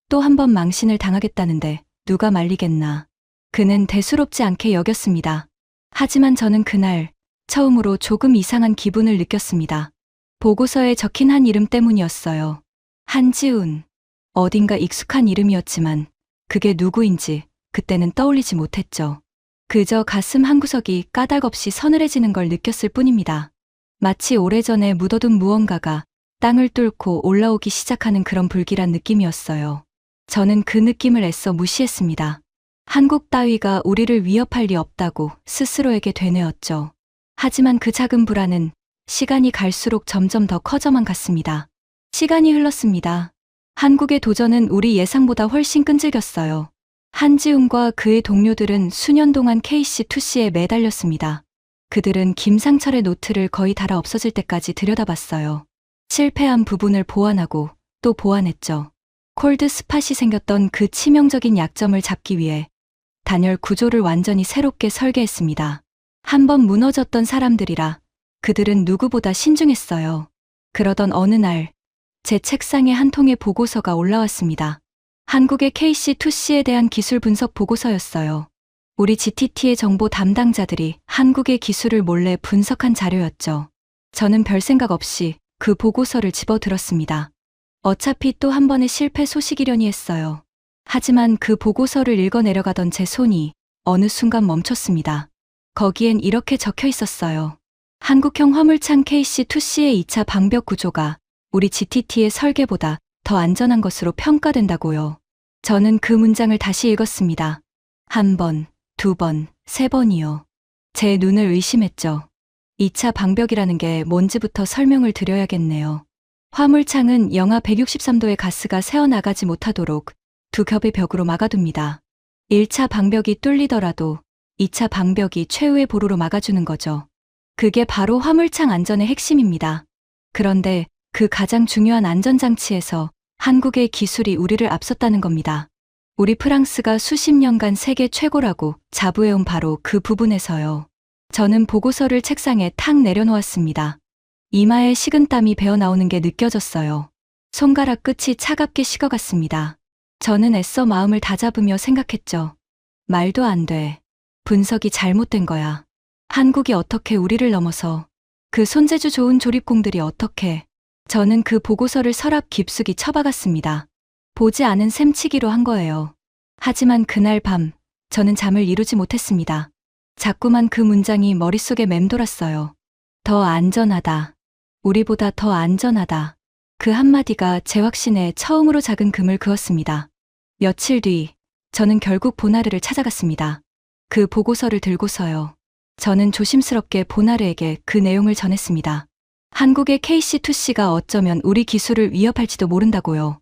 또 한 번 망신을 당하겠다는데 누가 말리겠나. 그는 대수롭지 않게 여겼습니다. 하지만 저는 그날 처음으로 조금 이상한 기분을 느꼈습니다. 보고서에 적힌 한 이름 때문이었어요. 한지훈. 어딘가 익숙한 이름이었지만 그게 누구인지 그때는 떠올리지 못했죠. 그저 가슴 한구석이 까닭없이 서늘해지는 걸 느꼈을 뿐입니다. 마치 오래전에 묻어둔 무언가가 땅을 뚫고 올라오기 시작하는 그런 불길한 느낌이었어요. 저는 그 느낌을 애써 무시했습니다. 한국 따위가 우리를 위협할 리 없다고 스스로에게 되뇌었죠. 하지만 그 작은 불안은 시간이 갈수록 점점 더 커져만 갔습니다. 시간이 흘렀습니다. 한국의 도전은 우리 예상보다 훨씬 끈질겼어요. 한지훈과 그의 동료들은 수년 동안 KC2C에 매달렸습니다. 그들은 김상철의 노트를 거의 달아 없어질 때까지 들여다봤어요. 실패한 부분을 보완하고 또 보완했죠. 콜드 스팟이 생겼던 그 치명적인 약점을 잡기 위해 단열 구조를 완전히 새롭게 설계했습니다. 한번 무너졌던 사람들이라 그들은 누구보다 신중했어요. 그러던 어느 날 제 책상에 한 통의 보고서가 올라왔습니다. 한국의 KC2C에 대한 기술 분석 보고서였어요. 우리 GTT의 정보 담당자들이 한국의 기술을 몰래 분석한 자료였죠. 저는 별 생각 없이 그 보고서를 집어들었습니다. 어차피 또 한 번의 실패 소식이려니 했어요. 하지만 그 보고서를 읽어내려가던 제 손이 어느 순간 멈췄습니다. 거기엔 이렇게 적혀 있었어요. 한국형 화물창 KC2C의 2차 방벽 구조가 우리 GTT의 설계보다 더 안전한 것으로 평가된다고요. 저는 그 문장을 다시 읽었습니다. 한 번, 두 번, 세 번이요. 제 눈을 의심했죠. 2차 방벽이라는 게 뭔지부터 설명을 드려야겠네요. 화물창은 영하 163도의 가스가 새어나가지 못하도록 두 겹의 벽으로 막아둡니다. 1차 방벽이 뚫리더라도 2차 방벽이 최후의 보루로 막아주는 거죠. 그게 바로 화물창 안전의 핵심입니다. 그런데 그 가장 중요한 안전장치에서 한국의 기술이 우리를 앞섰다는 겁니다. 우리 프랑스가 수십 년간 세계 최고라고 자부해온 바로 그 부분에서요. 저는 보고서를 책상에 탁 내려놓았습니다. 이마에 식은땀이 배어나오는 게 느껴졌어요. 손가락 끝이 차갑게 식어갔습니다. 저는 애써 마음을 다잡으며 생각했죠. 말도 안 돼. 분석이 잘못된 거야. 한국이 어떻게 우리를 넘어서 그 손재주 좋은 조립공들이 어떻게. 저는 그 보고서를 서랍 깊숙이 처박았습니다. 보지 않은 셈치기로 한 거예요. 하지만 그날 밤 저는 잠을 이루지 못했습니다. 자꾸만 그 문장이 머릿속에 맴돌았어요. 더 안전하다. 우리보다 더 안전하다. 그 한마디가 제 확신에 처음으로 작은 금을 그었습니다. 며칠 뒤 저는 결국 보나르를 찾아갔습니다. 그 보고서를 들고서요. 저는 조심스럽게 보나르에게 그 내용을 전했습니다. 한국의 KC2C가 어쩌면 우리 기술을 위협할지도 모른다고요.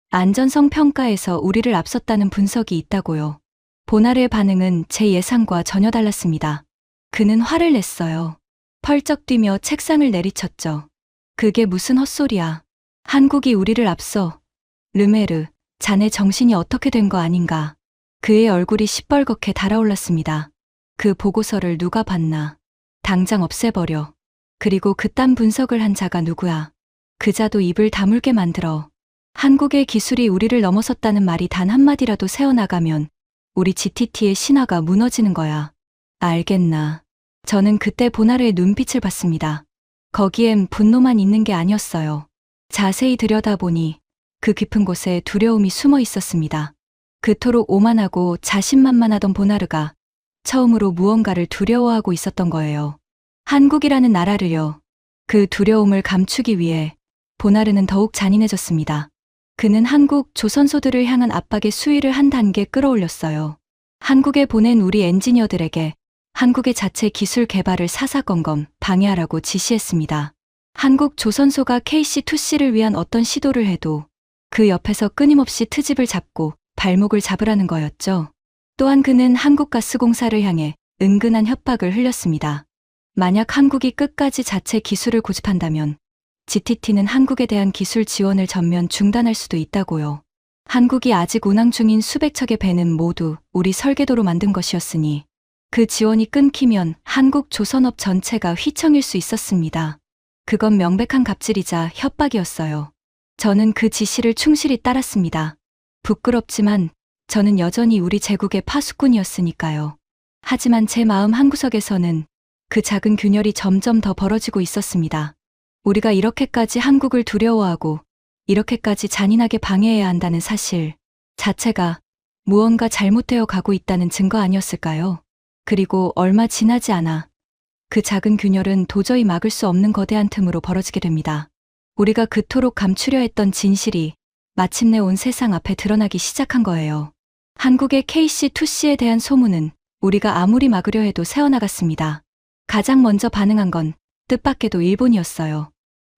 안전성 평가에서 우리를 앞섰다는 분석이 있다고요. 보나르의 반응은 제 예상과 전혀 달랐습니다. 그는 화를 냈어요. 펄쩍 뛰며 책상을 내리쳤죠. 그게 무슨 헛소리야. 한국이 우리를 앞서. 르메르, 자네 정신이 어떻게 된 거 아닌가. 그의 얼굴이 시뻘겋게 달아올랐습니다. 그 보고서를 누가 봤나. 당장 없애버려. 그리고 그딴 분석을 한 자가 누구야. 그자도 입을 다물게 만들어. 한국의 기술이 우리를 넘어섰다는 말이 단 한마디라도 새어나가면 우리 GTT의 신화가 무너지는 거야. 알겠나. 저는 그때 보나르의 눈빛을 봤습니다. 거기엔 분노만 있는 게 아니었어요. 자세히 들여다보니 그 깊은 곳에 두려움이 숨어 있었습니다. 그토록 오만하고 자신만만하던 보나르가 처음으로 무언가를 두려워하고 있었던 거예요. 한국이라는 나라를요. 그 두려움을 감추기 위해 보나르는 더욱 잔인해졌습니다. 그는 한국 조선소들을 향한 압박의 수위를 한 단계 끌어올렸어요. 한국에 보낸 우리 엔지니어들에게 한국의 자체 기술 개발을 사사건건 방해하라고 지시했습니다. 한국 조선소가 KC2C를 위한 어떤 시도를 해도 그 옆에서 끊임없이 트집을 잡고 발목을 잡으라는 거였죠. 또한 그는 한국가스공사를 향해 은근한 협박을 흘렸습니다. 만약 한국이 끝까지 자체 기술을 고집한다면 GTT는 한국에 대한 기술 지원을 전면 중단할 수도 있다고요. 한국이 아직 운항 중인 수백 척의 배는 모두 우리 설계도로 만든 것이었으니 그 지원이 끊기면 한국 조선업 전체가 휘청일 수 있었습니다. 그건 명백한 갑질이자 협박이었어요. 저는 그 지시를 충실히 따랐습니다. 부끄럽지만 저는 여전히 우리 제국의 파수꾼이었으니까요. 하지만 제 마음 한구석에서는 그 작은 균열이 점점 더 벌어지고 있었습니다. 우리가 이렇게까지 한국을 두려워하고 이렇게까지 잔인하게 방해해야 한다는 사실 자체가 무언가 잘못되어 가고 있다는 증거 아니었을까요? 그리고 얼마 지나지 않아 그 작은 균열은 도저히 막을 수 없는 거대한 틈으로 벌어지게 됩니다. 우리가 그토록 감추려 했던 진실이 마침내 온 세상 앞에 드러나기 시작한 거예요. 한국의 KC2C에 대한 소문은 우리가 아무리 막으려 해도 새어나갔습니다. 가장 먼저 반응한 건 뜻밖에도 일본이었어요.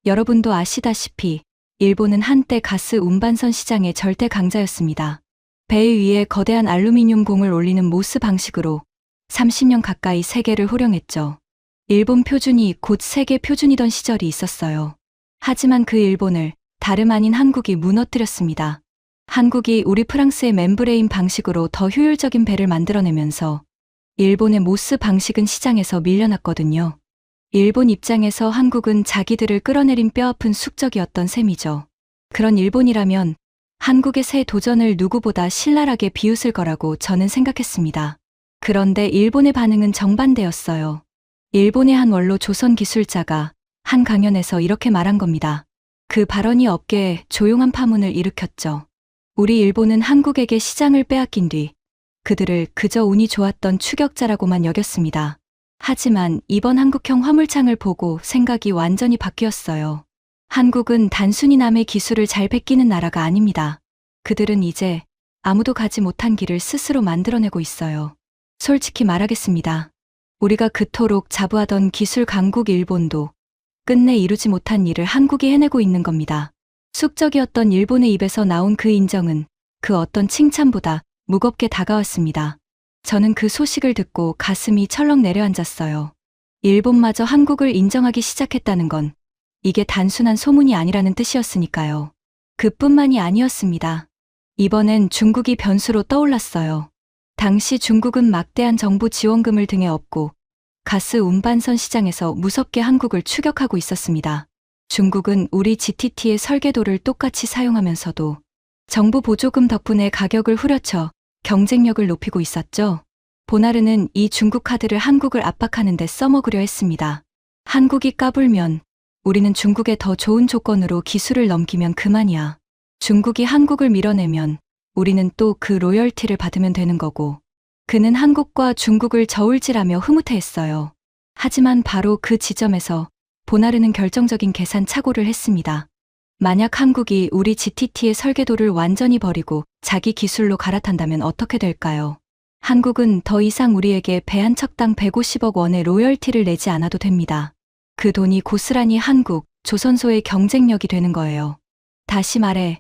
여러분도 아시다시피 일본은 한때 가스 운반선 시장의 절대 강자였습니다. 배 위에 거대한 알루미늄 공을 올리는 모스 방식으로 30년 가까이 세계를 호령했죠. 일본 표준이 곧 세계 표준이던 시절이 있었어요. 하지만 그 일본을 다름 아닌 한국이 무너뜨렸습니다. 한국이 우리 프랑스의 멤브레인 방식으로 더 효율적인 배를 만들어내면서 일본의 모스 방식은 시장에서 밀려났거든요. 일본 입장에서 한국은 자기들을 끌어내린 뼈아픈 숙적이었던 셈이죠. 그런 일본이라면 한국의 새 도전을 누구보다 신랄하게 비웃을 거라고 저는 생각했습니다. 그런데 일본의 반응은 정반대였어요. 일본의 한 원로 조선 기술자가 한 강연에서 이렇게 말한 겁니다. 그 발언이 업계에 조용한 파문을 일으켰죠. 우리 일본은 한국에게 시장을 빼앗긴 뒤 그들을 그저 운이 좋았던 추격자라고만 여겼습니다. 하지만 이번 한국형 화물창을 보고 생각이 완전히 바뀌었어요. 한국은 단순히 남의 기술을 잘 베끼는 나라가 아닙니다. 그들은 이제 아무도 가지 못한 길을 스스로 만들어내고 있어요. 솔직히 말하겠습니다. 우리가 그토록 자부하던 기술 강국 일본도 끝내 이루지 못한 일을 한국이 해내고 있는 겁니다. 숙적이었던 일본의 입에서 나온 그 인정은 그 어떤 칭찬보다 무겁게 다가왔습니다. 저는 그 소식을 듣고 가슴이 철렁 내려앉았어요. 일본마저 한국을 인정하기 시작했다는 건 이게 단순한 소문이 아니라는 뜻이었으니까요. 그뿐만이 아니었습니다. 이번엔 중국이 변수로 떠올랐어요. 당시 중국은 막대한 정부 지원금을 등에 업고 가스 운반선 시장에서 무섭게 한국을 추격하고 있었습니다. 중국은 우리 GTT의 설계도를 똑같이 사용하면서도 정부 보조금 덕분에 가격을 후려쳐 경쟁력을 높이고 있었죠. 보나르는 이 중국 카드를 한국을 압박하는 데 써먹으려 했습니다. 한국이 까불면 우리는 중국에 더 좋은 조건으로 기술을 넘기면 그만이야. 중국이 한국을 밀어내면 우리는 또 그 로열티를 받으면 되는 거고. 그는 한국과 중국을 저울질하며 흐뭇해했어요. 하지만 바로 그 지점에서 보나르는 결정적인 계산 착오를 했습니다. 만약 한국이 우리 GTT의 설계도를 완전히 버리고 자기 기술로 갈아탄다면 어떻게 될까요? 한국은 더 이상 우리에게 배 한 척당 150억 원의 로열티를 내지 않아도 됩니다. 그 돈이 고스란히 한국, 조선소의 경쟁력이 되는 거예요. 다시 말해,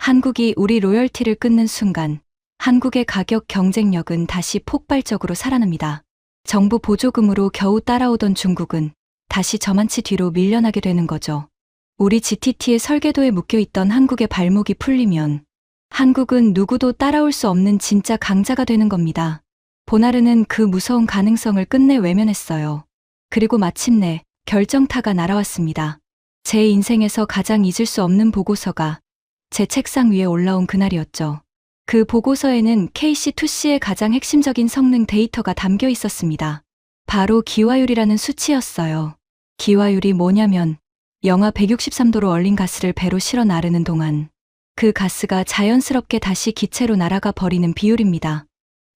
한국이 우리 로열티를 끊는 순간 한국의 가격 경쟁력은 다시 폭발적으로 살아납니다. 정부 보조금으로 겨우 따라오던 중국은 다시 저만치 뒤로 밀려나게 되는 거죠. 우리 GTT의 설계도에 묶여있던 한국의 발목이 풀리면 한국은 누구도 따라올 수 없는 진짜 강자가 되는 겁니다. 보나르는 그 무서운 가능성을 끝내 외면했어요. 그리고 마침내 결정타가 날아왔습니다. 제 인생에서 가장 잊을 수 없는 보고서가 제 책상 위에 올라온 그날이었죠. 그 보고서에는 KC2C의 가장 핵심적인 성능 데이터가 담겨 있었습니다. 바로 기화율이라는 수치였어요. 기화율이 뭐냐면 영하 163도로 얼린 가스를 배로 실어 나르는 동안 그 가스가 자연스럽게 다시 기체로 날아가 버리는 비율입니다.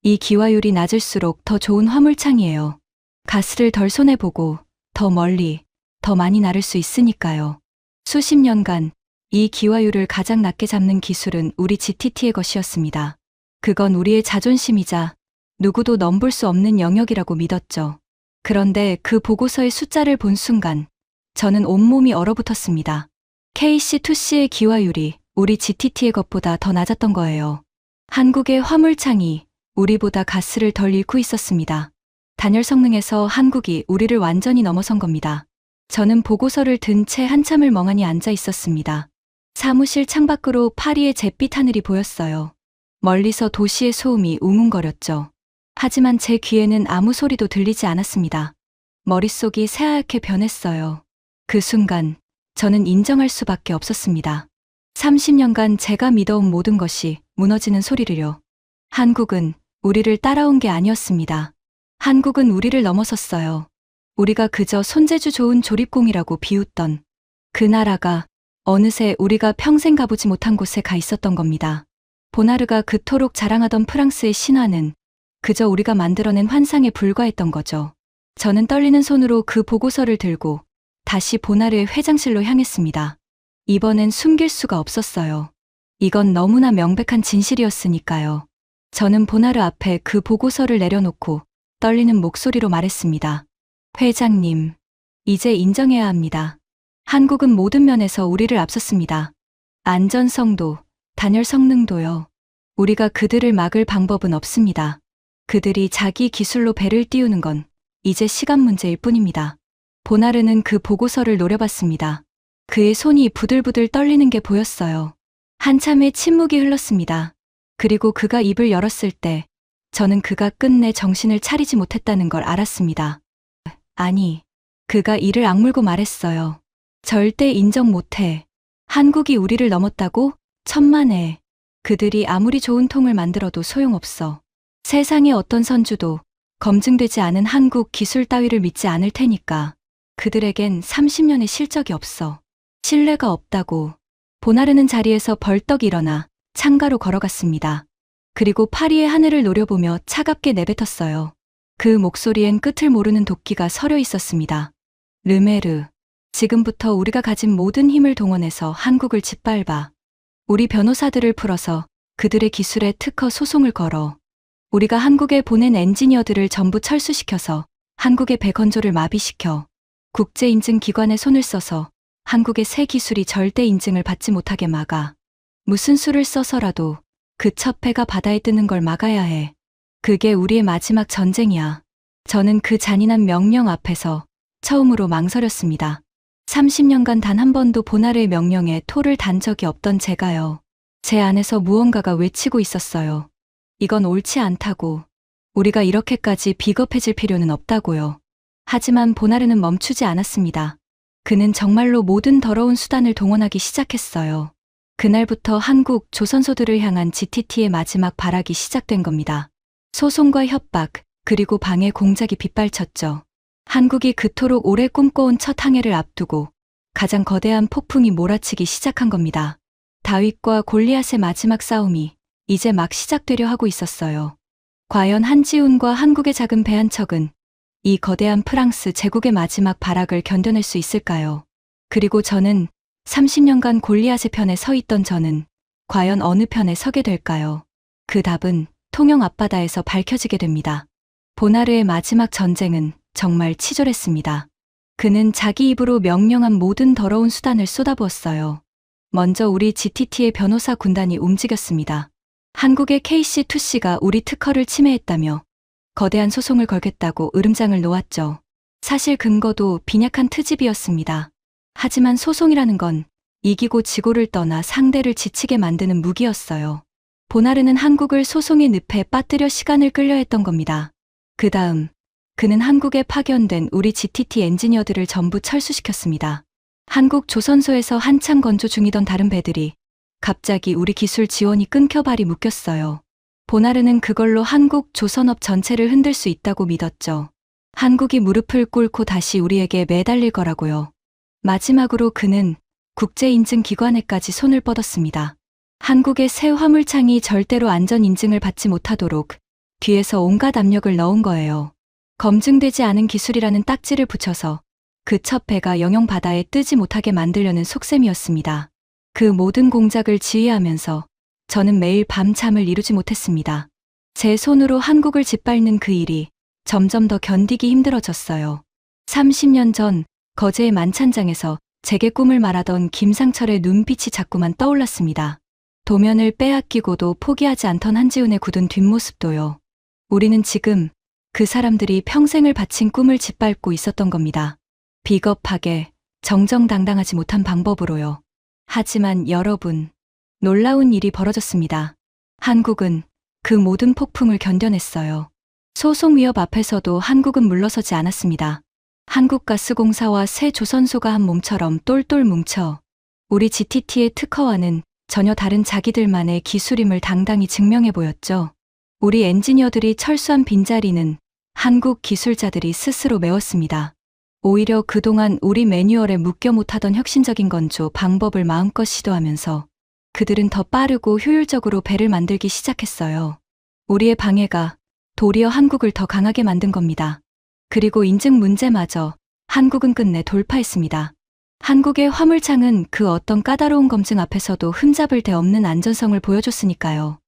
이 기화율이 낮을수록 더 좋은 화물창이에요. 가스를 덜 손해보고 더 멀리, 더 많이 나를 수 있으니까요. 수십 년간 이 기화율을 가장 낮게 잡는 기술은 우리 GTT의 것이었습니다. 그건 우리의 자존심이자 누구도 넘볼 수 없는 영역이라고 믿었죠. 그런데 그 보고서의 숫자를 본 순간 저는 온몸이 얼어붙었습니다. KC2C의 기화율이 우리 GTT의 것보다 더 낮았던 거예요. 한국의 화물창이 우리보다 가스를 덜 잃고 있었습니다. 단열 성능에서 한국이 우리를 완전히 넘어선 겁니다. 저는 보고서를 든 채 한참을 멍하니 앉아 있었습니다. 사무실 창밖으로 파리의 잿빛 하늘이 보였어요. 멀리서 도시의 소음이 웅웅거렸죠. 하지만 제 귀에는 아무 소리도 들리지 않았습니다. 머릿속이 새하얗게 변했어요. 그 순간 저는 인정할 수밖에 없었습니다. 30년간 제가 믿어온 모든 것이 무너지는 소리를요. 한국은 우리를 따라온 게 아니었습니다. 한국은 우리를 넘어섰어요. 우리가 그저 손재주 좋은 조립공이라고 비웃던 그 나라가 어느새 우리가 평생 가보지 못한 곳에 가 있었던 겁니다. 보나르가 그토록 자랑하던 프랑스의 신화는 그저 우리가 만들어낸 환상에 불과했던 거죠. 저는 떨리는 손으로 그 보고서를 들고 다시 보나르의 회장실로 향했습니다. 이번엔 숨길 수가 없었어요. 이건 너무나 명백한 진실이었으니까요. 저는 보나르 앞에 그 보고서를 내려놓고 떨리는 목소리로 말했습니다. 회장님, 이제 인정해야 합니다. 한국은 모든 면에서 우리를 앞섰습니다. 안전성도, 단열 성능도요. 우리가 그들을 막을 방법은 없습니다. 그들이 자기 기술로 배를 띄우는 건 이제 시간 문제일 뿐입니다. 보나르는 그 보고서를 노려봤습니다. 그의 손이 부들부들 떨리는 게 보였어요. 한참의 침묵이 흘렀습니다. 그리고 그가 입을 열었을 때 저는 그가 끝내 정신을 차리지 못했다는 걸 알았습니다. 아니, 그가 이를 악물고 말했어요. 절대 인정 못해. 한국이 우리를 넘었다고? 천만에. 그들이 아무리 좋은 통을 만들어도 소용없어. 세상의 어떤 선주도 검증되지 않은 한국 기술 따위를 믿지 않을 테니까. 그들에겐 30년의 실적이 없어. 신뢰가 없다고. 보나르는 자리에서 벌떡 일어나 창가로 걸어갔습니다. 그리고 파리의 하늘을 노려보며 차갑게 내뱉었어요. 그 목소리엔 끝을 모르는 도끼가 서려 있었습니다. 르메르, 지금부터 우리가 가진 모든 힘을 동원해서 한국을 짓밟아. 우리 변호사들을 풀어서 그들의 기술에 특허 소송을 걸어. 우리가 한국에 보낸 엔지니어들을 전부 철수시켜서 한국의 배건조를 마비시켜. 국제인증기관에 손을 써서 한국의 새 기술이 절대 인증을 받지 못하게 막아. 무슨 수를 써서라도 그 첫 배가 바다에 뜨는 걸 막아야 해. 그게 우리의 마지막 전쟁이야. 저는 그 잔인한 명령 앞에서 처음으로 망설였습니다. 30년간 단 한 번도 보나르의 명령에 토를 단 적이 없던 제가요. 제 안에서 무언가가 외치고 있었어요. 이건 옳지 않다고. 우리가 이렇게까지 비겁해질 필요는 없다고요. 하지만 보나르는 멈추지 않았습니다. 그는 정말로 모든 더러운 수단을 동원하기 시작했어요. 그날부터 한국 조선소들을 향한 GTT의 마지막 발악이 시작된 겁니다. 소송과 협박, 그리고 방해 공작이 빗발쳤죠. 한국이 그토록 오래 꿈꿔온 첫 항해를 앞두고 가장 거대한 폭풍이 몰아치기 시작한 겁니다. 다윗과 골리앗의 마지막 싸움이 이제 막 시작되려 하고 있었어요. 과연 한지훈과 한국의 작은 배 한 척은 이 거대한 프랑스 제국의 마지막 발악을 견뎌낼 수 있을까요? 그리고 저는 30년간 골리앗의 편에 서 있던 저는 과연 어느 편에 서게 될까요? 그 답은 통영 앞바다에서 밝혀지게 됩니다. 보나르의 마지막 전쟁은 정말 치졸했습니다. 그는 자기 입으로 명령한 모든 더러운 수단을 쏟아부었어요. 먼저 우리 GTT의 변호사 군단이 움직였습니다. 한국의 KC2C가 우리 특허를 침해했다며 거대한 소송을 걸겠다고 으름장을 놓았죠. 사실 근거도 빈약한 트집이었습니다. 하지만 소송이라는 건 이기고 지고를 떠나 상대를 지치게 만드는 무기였어요. 보나르는 한국을 소송의 늪에 빠뜨려 시간을 끌려 했던 겁니다. 그 다음 그는 한국에 파견된 우리 GTT 엔지니어들을 전부 철수시켰습니다. 한국 조선소에서 한참 건조 중이던 다른 배들이 갑자기 우리 기술 지원이 끊겨 발이 묶였어요. 보나르는 그걸로 한국 조선업 전체를 흔들 수 있다고 믿었죠. 한국이 무릎을 꿇고 다시 우리에게 매달릴 거라고요. 마지막으로 그는 국제인증기관에까지 손을 뻗었습니다. 한국의 새 화물창이 절대로 안전인증을 받지 못하도록 뒤에서 온갖 압력을 넣은 거예요. 검증되지 않은 기술이라는 딱지를 붙여서 그 첫 배가 영영 바다에 뜨지 못하게 만들려는 속셈이었습니다. 그 모든 공작을 지휘하면서 저는 매일 밤잠을 이루지 못했습니다. 제 손으로 한국을 짓밟는 그 일이 점점 더 견디기 힘들어졌어요. 30년 전 거제의 만찬장에서 제게 꿈을 말하던 김상철의 눈빛이 자꾸만 떠올랐습니다. 도면을 빼앗기고도 포기하지 않던 한지훈의 굳은 뒷모습도요. 우리는 지금 그 사람들이 평생을 바친 꿈을 짓밟고 있었던 겁니다. 비겁하게, 정정당당하지 못한 방법으로요. 하지만 여러분, 놀라운 일이 벌어졌습니다. 한국은 그 모든 폭풍을 견뎌냈어요. 소송 위협 앞에서도 한국은 물러서지 않았습니다. 한국가스공사와 새 조선소가 한 몸처럼 똘똘 뭉쳐 우리 GTT의 특허와는 전혀 다른 자기들만의 기술임을 당당히 증명해 보였죠. 우리 엔지니어들이 철수한 빈자리는 한국 기술자들이 스스로 메웠습니다. 오히려 그동안 우리 매뉴얼에 묶여 못하던 혁신적인 건조 방법을 마음껏 시도하면서 그들은 더 빠르고 효율적으로 배를 만들기 시작했어요. 우리의 방해가 도리어 한국을 더 강하게 만든 겁니다. 그리고 인증 문제마저 한국은 끝내 돌파했습니다. 한국의 화물창은 그 어떤 까다로운 검증 앞에서도 흠잡을 데 없는 안전성을 보여줬으니까요.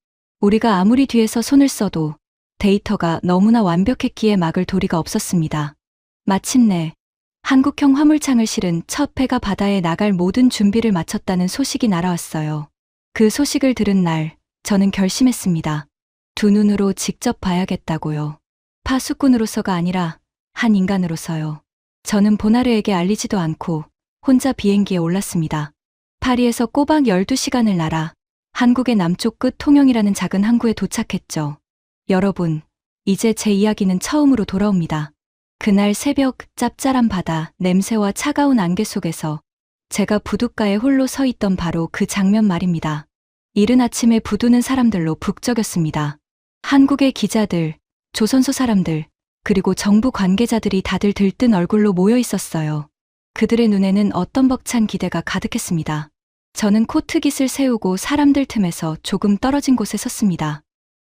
우리가 아무리 뒤에서 손을 써도 데이터가 너무나 완벽했기에 막을 도리가 없었습니다. 마침내 한국형 화물창을 실은 첫 배가 바다에 나갈 모든 준비를 마쳤다는 소식이 날아왔어요. 그 소식을 들은 날 저는 결심했습니다. 두 눈으로 직접 봐야겠다고요. 파수꾼으로서가 아니라 한 인간으로서요. 저는 보나르에게 알리지도 않고 혼자 비행기에 올랐습니다. 파리에서 꼬박 12시간을 날아 한국의 남쪽 끝 통영이라는 작은 항구에 도착했죠. 여러분, 이제 제 이야기는 처음으로 돌아옵니다. 그날 새벽 짭짤한 바다, 냄새와 차가운 안개 속에서 제가 부둣가에 홀로 서 있던 바로 그 장면 말입니다. 이른 아침에 부두는 사람들로 북적였습니다. 한국의 기자들, 조선소 사람들, 그리고 정부 관계자들이 다들 들뜬 얼굴로 모여 있었어요. 그들의 눈에는 어떤 벅찬 기대가 가득했습니다. 저는 코트깃을 세우고 사람들 틈에서 조금 떨어진 곳에 섰습니다.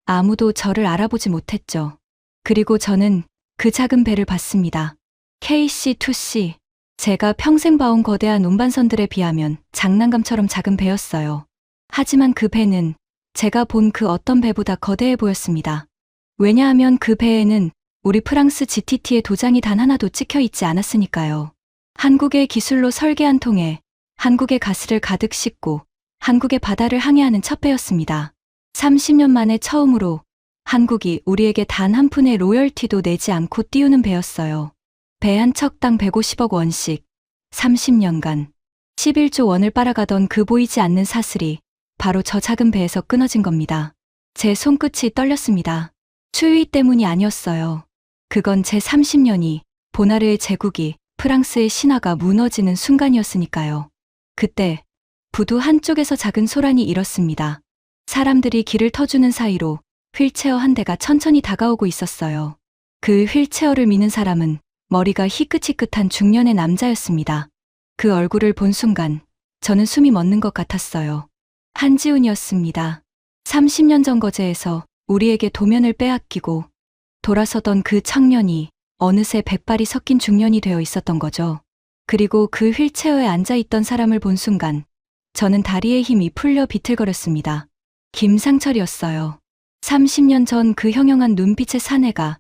아무도 저를 알아보지 못했죠. 그리고 저는 그 작은 배를 봤습니다. KC2C. 제가 평생 봐온 거대한 운반선들에 비하면 장난감처럼 작은 배였어요. 하지만 그 배는 제가 본 그 어떤 배보다 거대해 보였습니다. 왜냐하면 그 배에는 우리 프랑스 GTT의 도장이 단 하나도 찍혀 있지 않았으니까요. 한국의 기술로 설계한 통에 한국의 가스를 가득 싣고 한국의 바다를 항해하는 첫 배였습니다. 30년 만에 처음으로 한국이 우리에게 단 한 푼의 로열티도 내지 않고 띄우는 배였어요. 배 한 척당 150억 원씩 30년간 11조 원을 빨아가던 그 보이지 않는 사슬이 바로 저 작은 배에서 끊어진 겁니다. 제 손끝이 떨렸습니다. 추위 때문이 아니었어요. 그건 제 30년이 보나르의 제국이 프랑스의 신화가 무너지는 순간이었으니까요. 그때 부두 한쪽에서 작은 소란이 일었습니다. 사람들이 길을 터주는 사이로 휠체어 한 대가 천천히 다가오고 있었어요. 그 휠체어를 미는 사람은 머리가 희끗희끗한 중년의 남자였습니다. 그 얼굴을 본 순간 저는 숨이 멎는 것 같았어요. 한지훈이었습니다. 30년 전 거제에서 우리에게 도면을 빼앗기고 돌아서던 그 청년이 어느새 백발이 섞인 중년이 되어 있었던 거죠. 그리고 그 휠체어에 앉아있던 사람을 본 순간 저는 다리의 힘이 풀려 비틀거렸습니다. 김상철이었어요. 30년 전 그 형형한 눈빛의 사내가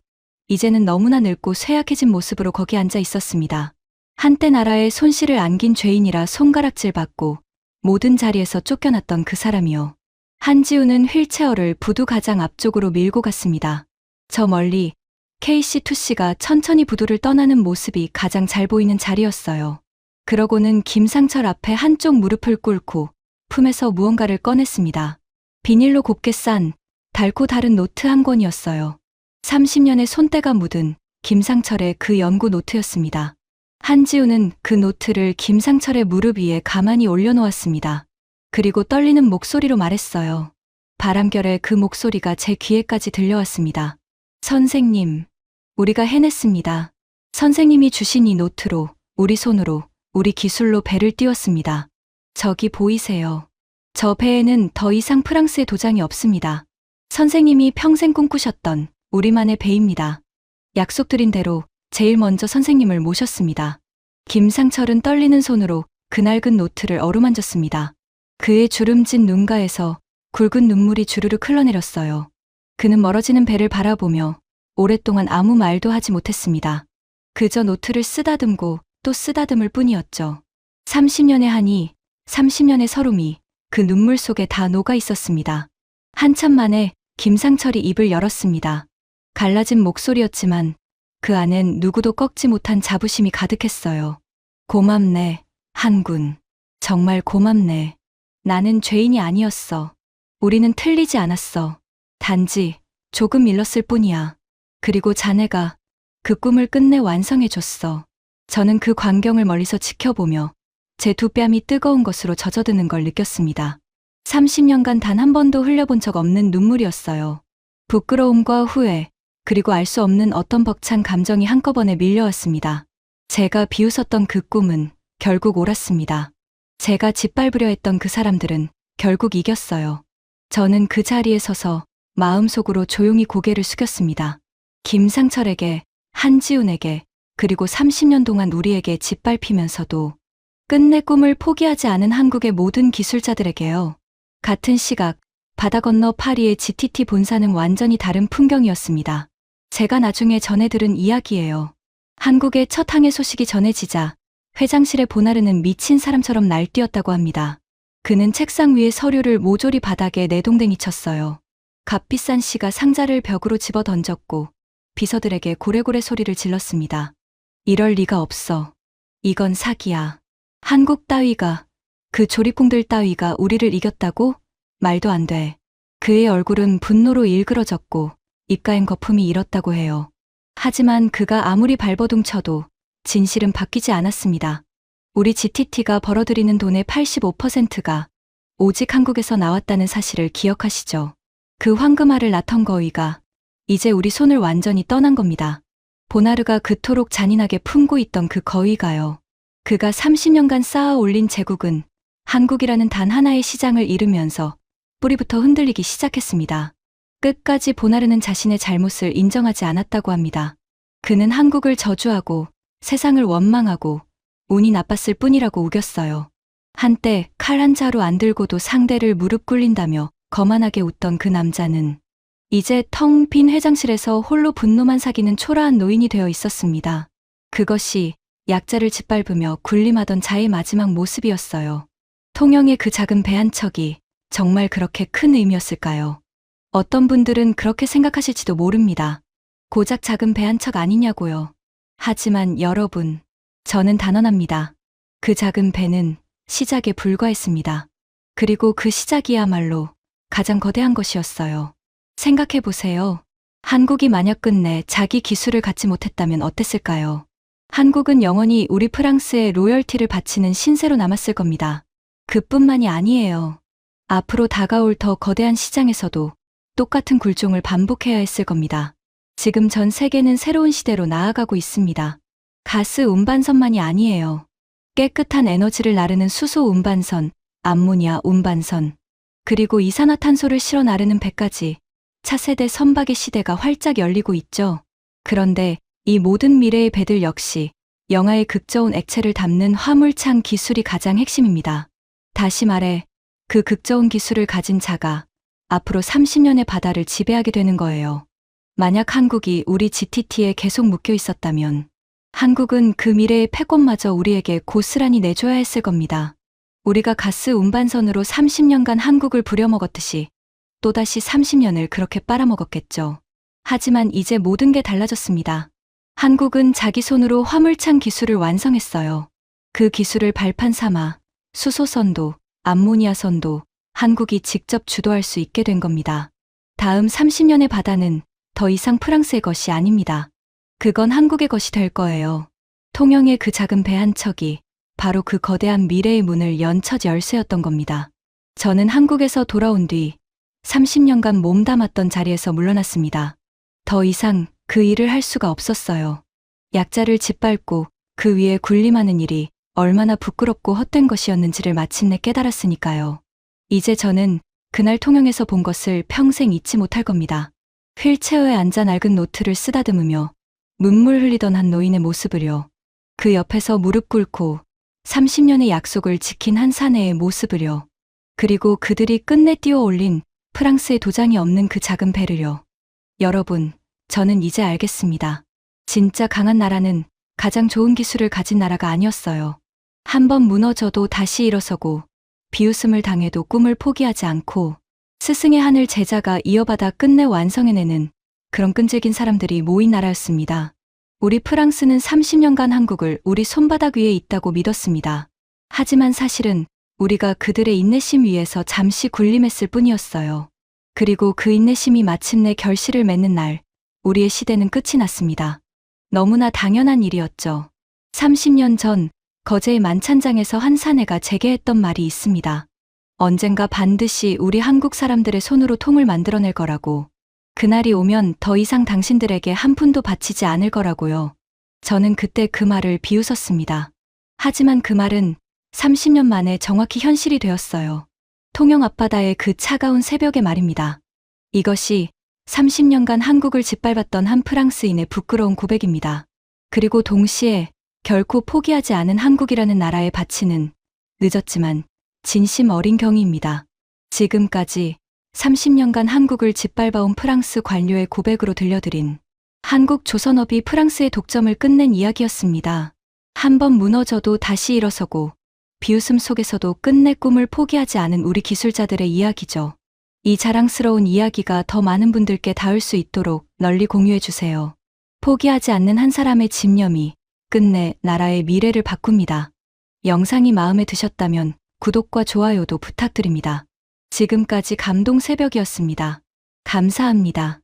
이제는 너무나 늙고 쇠약해진 모습으로 거기 앉아 있었습니다. 한때 나라에 손실을 안긴 죄인이라 손가락질 받고 모든 자리에서 쫓겨났던 그 사람이요. 한지우는 휠체어를 부두 가장 앞쪽으로 밀고 갔습니다. 저 멀리 KC2C가 천천히 부두를 떠나는 모습이 가장 잘 보이는 자리였어요. 그러고는 김상철 앞에 한쪽 무릎을 꿇고 품에서 무언가를 꺼냈습니다. 비닐로 곱게 싼 달고 다른 노트 한 권이었어요. 30년의 손때가 묻은 김상철의 그 연구 노트였습니다. 한지우는 그 노트를 김상철의 무릎 위에 가만히 올려놓았습니다. 그리고 떨리는 목소리로 말했어요. 바람결에 그 목소리가 제 귀에까지 들려왔습니다. 선생님, 우리가 해냈습니다. 선생님이 주신 이 노트로, 우리 손으로, 우리 기술로 배를 띄웠습니다. 저기 보이세요. 저 배에는 더 이상 프랑스의 도장이 없습니다. 선생님이 평생 꿈꾸셨던 우리만의 배입니다. 약속드린 대로 제일 먼저 선생님을 모셨습니다. 김상철은 떨리는 손으로 그 낡은 노트를 어루만졌습니다. 그의 주름진 눈가에서 굵은 눈물이 주르륵 흘러내렸어요. 그는 멀어지는 배를 바라보며 오랫동안 아무 말도 하지 못했습니다. 그저 노트를 쓰다듬고 또 쓰다듬을 뿐이었죠. 30년의 한이, 30년의 서름이 그 눈물 속에 다 녹아 있었습니다. 한참 만에 김상철이 입을 열었습니다. 갈라진 목소리였지만 그 안엔 누구도 꺾지 못한 자부심이 가득했어요. 고맙네, 한군. 정말 고맙네. 나는 죄인이 아니었어. 우리는 틀리지 않았어. 단지 조금 일렀을 뿐이야. 그리고 자네가 그 꿈을 끝내 완성해줬어. 저는 그 광경을 멀리서 지켜보며 제 두 뺨이 뜨거운 것으로 젖어드는 걸 느꼈습니다. 30년간 단 한 번도 흘려본 적 없는 눈물이었어요. 부끄러움과 후회, 그리고 알 수 없는 어떤 벅찬 감정이 한꺼번에 밀려왔습니다. 제가 비웃었던 그 꿈은 결국 옳았습니다. 제가 짓밟으려 했던 그 사람들은 결국 이겼어요. 저는 그 자리에 서서 마음속으로 조용히 고개를 숙였습니다. 김상철에게, 한지훈에게, 그리고 30년 동안 우리에게 짓밟히면서도 끝내 꿈을 포기하지 않은 한국의 모든 기술자들에게요. 같은 시각, 바다 건너 파리의 GTT 본사는 완전히 다른 풍경이었습니다. 제가 나중에 전해 들은 이야기예요. 한국의 첫 항해 소식이 전해지자 회장실의 보나르는 미친 사람처럼 날뛰었다고 합니다. 그는 책상 위에 서류를 모조리 바닥에 내동댕이 쳤어요. 값비싼 시가 상자를 벽으로 집어 던졌고 비서들에게 고래고래 소리를 질렀습니다. 이럴 리가 없어. 이건 사기야. 한국 따위가, 그 조리콩들 따위가 우리를 이겼다고? 말도 안 돼. 그의 얼굴은 분노로 일그러졌고 입가엔 거품이 일었다고 해요. 하지만 그가 아무리 발버둥 쳐도 진실은 바뀌지 않았습니다. 우리 GTT가 벌어들이는 돈의 85%가 오직 한국에서 나왔다는 사실을 기억하시죠? 그 황금알을 낳던 거위가 이제 우리 손을 완전히 떠난 겁니다. 보나르가 그토록 잔인하게 품고 있던 그 거위가요. 그가 30년간 쌓아 올린 제국은 한국이라는 단 하나의 시장을 잃으면서 뿌리부터 흔들리기 시작했습니다. 끝까지 보나르는 자신의 잘못을 인정하지 않았다고 합니다. 그는 한국을 저주하고 세상을 원망하고 운이 나빴을 뿐이라고 우겼어요. 한때 칼 한 자루 안 들고도 상대를 무릎 꿇린다며 거만하게 웃던 그 남자는 이제 텅 빈 회장실에서 홀로 분노만 사기는 초라한 노인이 되어 있었습니다. 그것이 약자를 짓밟으며 군림하던 자의 마지막 모습이었어요. 통영의 그 작은 배 한 척이 정말 그렇게 큰 의미였을까요? 어떤 분들은 그렇게 생각하실지도 모릅니다. 고작 작은 배 한 척 아니냐고요. 하지만 여러분, 저는 단언합니다. 그 작은 배는 시작에 불과했습니다. 그리고 그 시작이야말로 가장 거대한 것이었어요. 생각해보세요. 한국이 만약 끝내 자기 기술을 갖지 못했다면 어땠을까요? 한국은 영원히 우리 프랑스의 로열티를 바치는 신세로 남았을 겁니다. 그뿐만이 아니에요. 앞으로 다가올 더 거대한 시장에서도 똑같은 굴종을 반복해야 했을 겁니다. 지금 전 세계는 새로운 시대로 나아가고 있습니다. 가스 운반선만이 아니에요. 깨끗한 에너지를 나르는 수소 운반선, 암모니아 운반선, 그리고 이산화탄소를 실어 나르는 배까지 차세대 선박의 시대가 활짝 열리고 있죠. 그런데 이 모든 미래의 배들 역시 영하의 극저온 액체를 담는 화물창 기술이 가장 핵심입니다. 다시 말해 그 극저온 기술을 가진 자가 앞으로 30년의 바다를 지배하게 되는 거예요. 만약 한국이 우리 GTT에 계속 묶여 있었다면 한국은 그 미래의 패권마저 우리에게 고스란히 내줘야 했을 겁니다. 우리가 가스 운반선으로 30년간 한국을 부려먹었듯이 또다시 30년을 그렇게 빨아먹었겠죠. 하지만 이제 모든 게 달라졌습니다. 한국은 자기 손으로 화물창 기술을 완성했어요. 그 기술을 발판 삼아 수소선도, 암모니아선도 한국이 직접 주도할 수 있게 된 겁니다. 다음 30년의 바다는 더 이상 프랑스의 것이 아닙니다. 그건 한국의 것이 될 거예요. 통영의 그 작은 배 한 척이 바로 그 거대한 미래의 문을 연 첫 열쇠였던 겁니다. 저는 한국에서 돌아온 뒤 30년간 몸담았던 자리에서 물러났습니다. 더 이상 그 일을 할 수가 없었어요. 약자를 짓밟고 그 위에 군림하는 일이 얼마나 부끄럽고 헛된 것이었는지를 마침내 깨달았으니까요. 이제 저는 그날 통영에서 본 것을 평생 잊지 못할 겁니다. 휠체어에 앉아 낡은 노트를 쓰다듬으며 눈물 흘리던 한 노인의 모습을요. 그 옆에서 무릎 꿇고 30년의 약속을 지킨 한 사내의 모습을요. 그리고 그들이 끝내 띄워 올린 프랑스의 도장이 없는 그 작은 배를요. 여러분, 저는 이제 알겠습니다. 진짜 강한 나라는 가장 좋은 기술을 가진 나라가 아니었어요. 한번 무너져도 다시 일어서고 비웃음을 당해도 꿈을 포기하지 않고 스승의 한을 제자가 이어받아 끝내 완성해내는 그런 끈질긴 사람들이 모인 나라였습니다. 우리 프랑스는 30년간 한국을 우리 손바닥 위에 있다고 믿었습니다. 하지만 사실은 우리가 그들의 인내심 위에서 잠시 군림했을 뿐이었어요. 그리고 그 인내심이 마침내 결실을 맺는 날, 우리의 시대는 끝이 났습니다. 너무나 당연한 일이었죠. 30년 전 거제의 만찬장에서 한 사내가 제게 했던 말이 있습니다. 언젠가 반드시 우리 한국 사람들의 손으로 통을 만들어낼 거라고. 그날이 오면 더 이상 당신들에게 한 푼도 바치지 않을 거라고요. 저는 그때 그 말을 비웃었습니다. 하지만 그 말은 30년 만에 정확히 현실이 되었어요. 통영 앞바다의 그 차가운 새벽의 말입니다. 이것이 30년간 한국을 짓밟았던 한 프랑스인의 부끄러운 고백입니다. 그리고 동시에 결코 포기하지 않은 한국이라는 나라에 바치는 늦었지만 진심 어린 경의입니다. 지금까지 30년간 한국을 짓밟아온 프랑스 관료의 고백으로 들려드린 한국 조선업이 프랑스의 독점을 끝낸 이야기였습니다. 한번 무너져도 다시 일어서고 비웃음 속에서도 끝내 꿈을 포기하지 않은 우리 기술자들의 이야기죠. 이 자랑스러운 이야기가 더 많은 분들께 닿을 수 있도록 널리 공유해주세요. 포기하지 않는 한 사람의 집념이 끝내 나라의 미래를 바꿉니다. 영상이 마음에 드셨다면 구독과 좋아요도 부탁드립니다. 지금까지 감동 새벽이었습니다. 감사합니다.